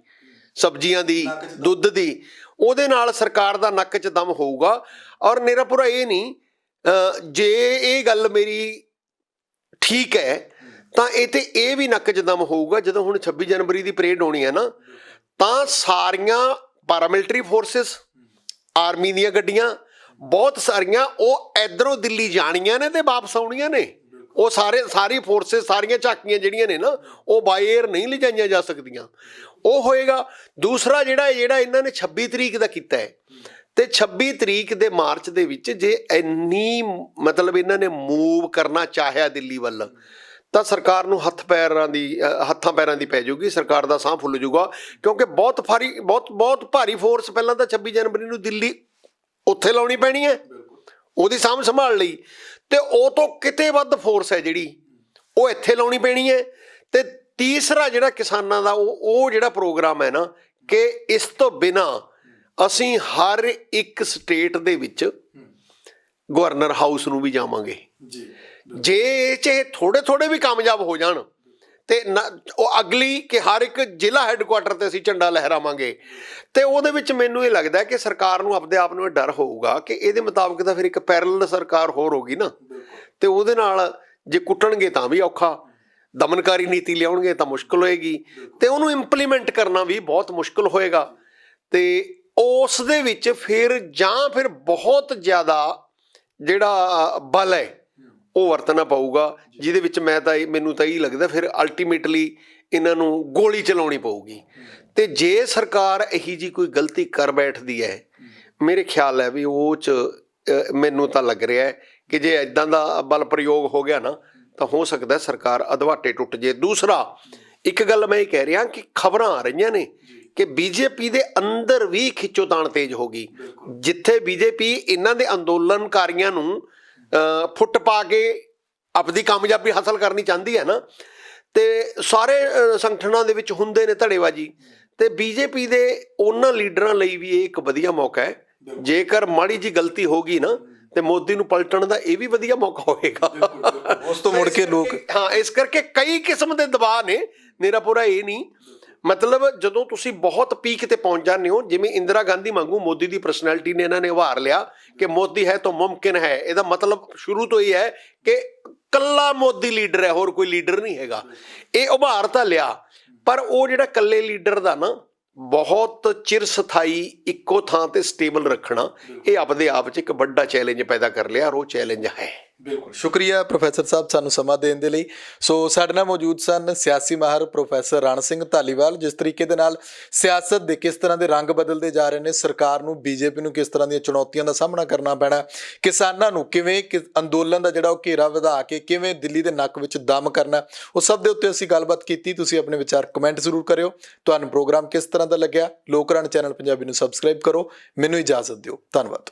ਸਬਜ਼ੀਆਂ ਦੀ, ਦੁੱਧ ਦੀ, ਉਹਦੇ ਨਾਲ ਸਰਕਾਰ ਦਾ ਨੱਕ 'ਚ ਦਮ ਹੋਊਗਾ। ਔਰ ਮੇਰਾ ਪੂਰਾ ਇਹ ਨਹੀਂ, ਜੇ ਇਹ ਗੱਲ ਮੇਰੀ ਠੀਕ ਹੈ ਤਾਂ ਇਹ ਤੇ ਇਹ ਵੀ ਨੱਕ 'ਚ ਦਮ ਹੋਊਗਾ ਜਦੋਂ ਹੁਣ 26 ਜਨਵਰੀ ਦੀ ਪਰੇਡ ਹੋਣੀ ਹੈ ਨਾ, ਤਾਂ ਸਾਰੀਆਂ ਪੈਰਾਮਿਲਟਰੀ ਫੋਰਸਿਸ, ਆਰਮੀ ਦੀਆਂ ਗੱਡੀਆਂ ਬਹੁਤ ਸਾਰੀਆਂ ਉਹ ਇੱਧਰੋਂ ਦਿੱਲੀ ਜਾਣੀਆਂ ਨੇ ਤੇ ਵਾਪਸ ਆਉਣੀਆਂ ਨੇ। ਉਹ ਸਾਰੀ ਫੋਰਸਿਸ, ਸਾਰੀਆਂ ਝਾਕੀਆਂ ਜਿਹੜੀਆਂ ਨੇ ਨਾ ਉਹ ਬਾਈ ਏਅਰ ਨਹੀਂ ਲਿਜਾਈਆਂ ਜਾ ਸਕਦੀਆਂ। ਉਹ ਹੋਏਗਾ। ਦੂਸਰਾ ਜਿਹੜਾ ਇਹਨਾਂ ਨੇ 26 ਤਰੀਕ ਦਾ ਕੀਤਾ ਹੈ, ਤੇ 26 ਤਰੀਕ ਦੇ ਮਾਰਚ ਦੇ ਵਿੱਚ ਜੇ ਇੰਨੀ ਮਤਲਬ ਇਹਨਾਂ ਨੇ ਮੂਵ ਕਰਨਾ ਚਾਹਿਆ ਦਿੱਲੀ ਵੱਲ ਤਾਂ ਸਰਕਾਰ ਨੂੰ ਹੱਥਾਂ ਪੈਰਾਂ ਦੀ ਪੈ ਜਾਊਗੀ, ਸਰਕਾਰ ਦਾ ਸਾਹ ਫੁੱਲ ਜਾਊਗਾ। ਕਿਉਂਕਿ ਬਹੁਤ ਭਾਰੀ ਫੋਰਸ ਪਹਿਲਾਂ ਤਾਂ 26 ਜਨਵਰੀ ਨੂੰ ਦਿੱਲੀ ਉੱਥੇ ਲਾਉਣੀ ਪੈਣੀ ਹੈ ਉਹਦੀ ਸਾਂਭ ਸੰਭਾਲ ਲਈ, ਤੇ ਉਹ ਤੋਂ ਕਿਤੇ ਵੱਧ ਫੋਰਸ ਹੈ ਜਿਹੜੀ ਉਹ ਇੱਥੇ ਲਾਉਣੀ ਪੈਣੀ ਹੈ। ਤੇ ਤੀਸਰਾ ਜਿਹੜਾ ਕਿਸਾਨਾਂ ਦਾ ਉਹ ਜਿਹੜਾ ਪ੍ਰੋਗਰਾਮ ਹੈ ਨਾ ਕਿ ਇਸ ਤੋਂ ਬਿਨਾਂ ਅਸੀਂ ਹਰ ਇੱਕ ਸਟੇਟ ਦੇ ਵਿੱਚ ਗਵਰਨਰ ਹਾਊਸ ਨੂੰ ਵੀ ਜਾਵਾਂਗੇ। ਜੇ ਇਹ 'ਚ ਥੋੜੇ ਵੀ ਕਾਮਯਾਬ ਹੋ ਜਾਣ ਤੇ ਉਹ ਅਗਲੀ ਕਿ ਹਰ ਇੱਕ ਜ਼ਿਲ੍ਹਾ ਹੈੱਡਕੁਆਟਰ ਤੇ ਅਸੀਂ ਝੰਡਾ ਲਹਿਰਾਵਾਂਗੇ। ਤੇ ਉਹਦੇ ਵਿੱਚ ਮੈਨੂੰ ਇਹ ਲੱਗਦਾ ਕਿ ਸਰਕਾਰ ਨੂੰ ਆਪਣੇ ਆਪ ਨੂੰ ਇਹ ਡਰ ਹੋਊਗਾ ਕਿ ਇਹਦੇ ਮੁਤਾਬਕ ਤਾਂ ਫਿਰ ਇੱਕ ਪੈਰਲਲ ਸਰਕਾਰ ਹੋਰ ਹੋਗੀ ਨਾ, ਤੇ ਉਹਦੇ ਨਾਲ ਜੇ ਕੁੱਟਣਗੇ ਤਾਂ ਵੀ ਔਖਾ, ਦਮਨਕਾਰੀ ਨੀਤੀ ਲਿਆਉਣਗੇ ਤਾਂ ਮੁਸ਼ਕਿਲ ਹੋਏਗੀ, ਤੇ ਉਹਨੂੰ ਇੰਪਲੀਮੈਂਟ ਕਰਨਾ ਵੀ ਬਹੁਤ ਮੁਸ਼ਕਿਲ ਹੋਏਗਾ। ਤੇ ਉਸ ਦੇ ਵਿੱਚ ਫਿਰ ਬਹੁਤ ਜ਼ਿਆਦਾ ਜਿਹੜਾ ਬਲ ਹੈ ਉਹ ਵਰਤਣਾ ਪਊਗਾ, ਜਿਹਦੇ ਵਿੱਚ ਮੈਨੂੰ ਤਾਂ ਇਹ ਲੱਗਦਾ ਫਿਰ ਅਲਟੀਮੇਟਲੀ ਇਹਨਾਂ ਨੂੰ ਗੋਲੀ ਚਲਾਉਣੀ ਪਊਗੀ। ਤੇ ਜੇ ਸਰਕਾਰ ਇਹੀ ਜੀ ਕੋਈ ਗਲਤੀ ਕਰ ਬੈਠਦੀ ਹੈ, ਮੇਰੇ ਖਿਆਲ ਹੈ ਵੀ ਉਹ 'ਚ ਮੈਨੂੰ ਤਾਂ ਲੱਗ ਰਿਹਾ ਹੈ ਕਿ ਜੇ ਇੱਦਾਂ ਦਾ ਬਲ ਪ੍ਰਯੋਗ ਹੋ ਗਿਆ ਨਾ ਤਾਂ ਹੋ ਸਕਦਾ ਸਰਕਾਰ ਅਧਵਾਟੇ ਟੁੱਟ ਜੇ। ਦੂਸਰਾ ਇੱਕ ਗੱਲ ਮੈਂ ਇਹ ਕਹਿ ਰਿਹਾ ਕਿ ਖਬਰਾਂ ਆ ਰਹੀਆਂ ਨੇ ਕਿ ਬੀਜੇਪੀ ਦੇ ਅੰਦਰ ਵੀ ਖਿੱਚੋਤਾਣ ਤੇਜ਼ ਹੋ ਗਈ। ਜਿੱਥੇ ਬੀਜੇਪੀ ਇਹਨਾਂ ਦੇ ਅੰਦੋਲਨਕਾਰੀਆਂ ਨੂੰ ਫੁੱਟ ਪਾ ਕੇ ਆਪਣੀ ਕਾਮਯਾਬੀ ਹਾਸਲ ਕਰਨੀ ਚਾਹੁੰਦੀ ਹੈ ਨਾ, ਤੇ ਸਾਰੇ ਸੰਗਠਨਾਂ ਦੇ ਵਿੱਚ ਹੁੰਦੇ ਨੇ ਧੜੇਬਾਜ਼ੀ, ਤੇ ਬੀਜੇਪੀ ਦੇ ਉਹਨਾਂ ਲੀਡਰਾਂ ਲਈ ਵੀ ਇਹ ਇੱਕ ਵਧੀਆ ਮੌਕਾ ਹੈ। ਜੇਕਰ ਮਾੜੀ ਜੀ ਗਲਤੀ ਹੋ ਗਈ ਨਾ ਤੇ ਮੋਦੀ ਨੂੰ ਪਲਟਣ ਦਾ ਇਹ ਵੀ ਵਧੀਆ ਮੌਕਾ ਹੋਏਗਾ। ਉਸ ਤੋਂ ਮੁੜ ਕੇ ਲੋਕ ਇਸ ਕਰਕੇ ਕਈ ਕਿਸਮ ਦੇ ਦਬਾਅ ਨੇ। ਮੇਰਾ ਪੂਰਾ ਇਹ ਨਹੀਂ ਮਤਲਬ ਜਦੋਂ ਤੁਸੀਂ ਬਹੁਤ ਪੀਕ ਤੇ ਪਹੁੰਚ ਜਾਂਦੇ ਹੋ, ਜਿਵੇਂ ਇੰਦਰਾ ਗਾਂਧੀ ਵਾਂਗੂ ਮੋਦੀ ਦੀ ਪਰਸਨੈਲਿਟੀ ਨੇ ਇਹਨਾਂ ਨੇ ਉਭਾਰ ਲਿਆ ਕਿ ਮੋਦੀ ਹੈ ਤਾਂ ਮੁਮਕਿਨ ਹੈ। ਇਹਦਾ ਮਤਲਬ ਸ਼ੁਰੂ ਤੋਂ ਇਹ ਹੈ ਕਿ ਕੱਲਾ ਮੋਦੀ ਲੀਡਰ ਹੈ, ਹੋਰ ਕੋਈ ਲੀਡਰ ਨਹੀਂ ਹੈਗਾ। ਇਹ ਉਭਾਰ ਤਾਂ ਲਿਆ, ਪਰ ਉਹ ਜਿਹੜਾ ਕੱਲੇ ਲੀਡਰ ਦਾ ਨਾ ਬਹੁਤ ਚਿਰ ਸਥਾਈ ਇੱਕੋ ਥਾਂ ਤੇ ਸਟੇਬਲ ਰੱਖਣਾ, ਇਹ ਆਪਦੇ ਆਪ 'ਚ ਇੱਕ ਵੱਡਾ ਚੈਲੰਜ ਪੈਦਾ ਕਰ ਲਿਆ, ਔਰ ਉਹ ਚੈਲੰਜ ਹੈ। ਬਿਲਕੁਲ ਸ਼ੁਕਰੀਆ ਪ੍ਰੋਫੈਸਰ ਸਾਹਿਬ ਸਾਨੂੰ ਸਮਾਂ ਦੇਣ ਦੇ ਲਈ। ਸੋ ਸਾਡੇ ਨਾਲ ਮੌਜੂਦ ਸਨ ਸਿਆਸੀ ਮਾਹਰ ਪ੍ਰੋਫੈਸਰ ਰਣ ਸਿੰਘ ਧਾਲੀਵਾਲ। ਜਿਸ ਤਰੀਕੇ ਦੇ ਨਾਲ ਸਿਆਸਤ ਦੇ ਕਿਸ ਤਰ੍ਹਾਂ ਦੇ ਰੰਗ ਬਦਲਦੇ ਜਾ ਰਹੇ ਨੇ, ਸਰਕਾਰ ਨੂੰ, ਬੀਜੇਪੀ ਨੂੰ ਕਿਸ ਤਰ੍ਹਾਂ ਦੀਆਂ ਚੁਣੌਤੀਆਂ ਦਾ ਸਾਹਮਣਾ ਕਰਨਾ ਪੈਣਾ, ਕਿਸਾਨਾਂ ਨੂੰ ਕਿਵੇਂ ਅੰਦੋਲਨ ਦਾ ਜਿਹੜਾ ਉਹ ਘੇਰਾ ਵਧਾ ਕੇ ਕਿਵੇਂ ਦਿੱਲੀ ਦੇ ਨੱਕ ਵਿੱਚ ਦਮ ਕਰਨਾ, ਉਹ ਸਭ ਦੇ ਉੱਤੇ ਅਸੀਂ ਗੱਲਬਾਤ ਕੀਤੀ। ਤੁਸੀਂ ਆਪਣੇ ਵਿਚਾਰ ਕਮੈਂਟ ਜ਼ਰੂਰ ਕਰਿਓ। ਤੁਹਾਨੂੰ ਪ੍ਰੋਗਰਾਮ ਕਿਸ ਤਰ੍ਹਾਂ ਦਾ ਲੱਗਿਆ? ਲੋਕ ਰਾਣ ਚੈਨਲ ਪੰਜਾਬੀ ਨੂੰ ਸਬਸਕ੍ਰਾਈਬ ਕਰੋ। ਮੈਨੂੰ ਇਜਾਜ਼ਤ ਦਿਓ। ਧੰਨਵਾਦ।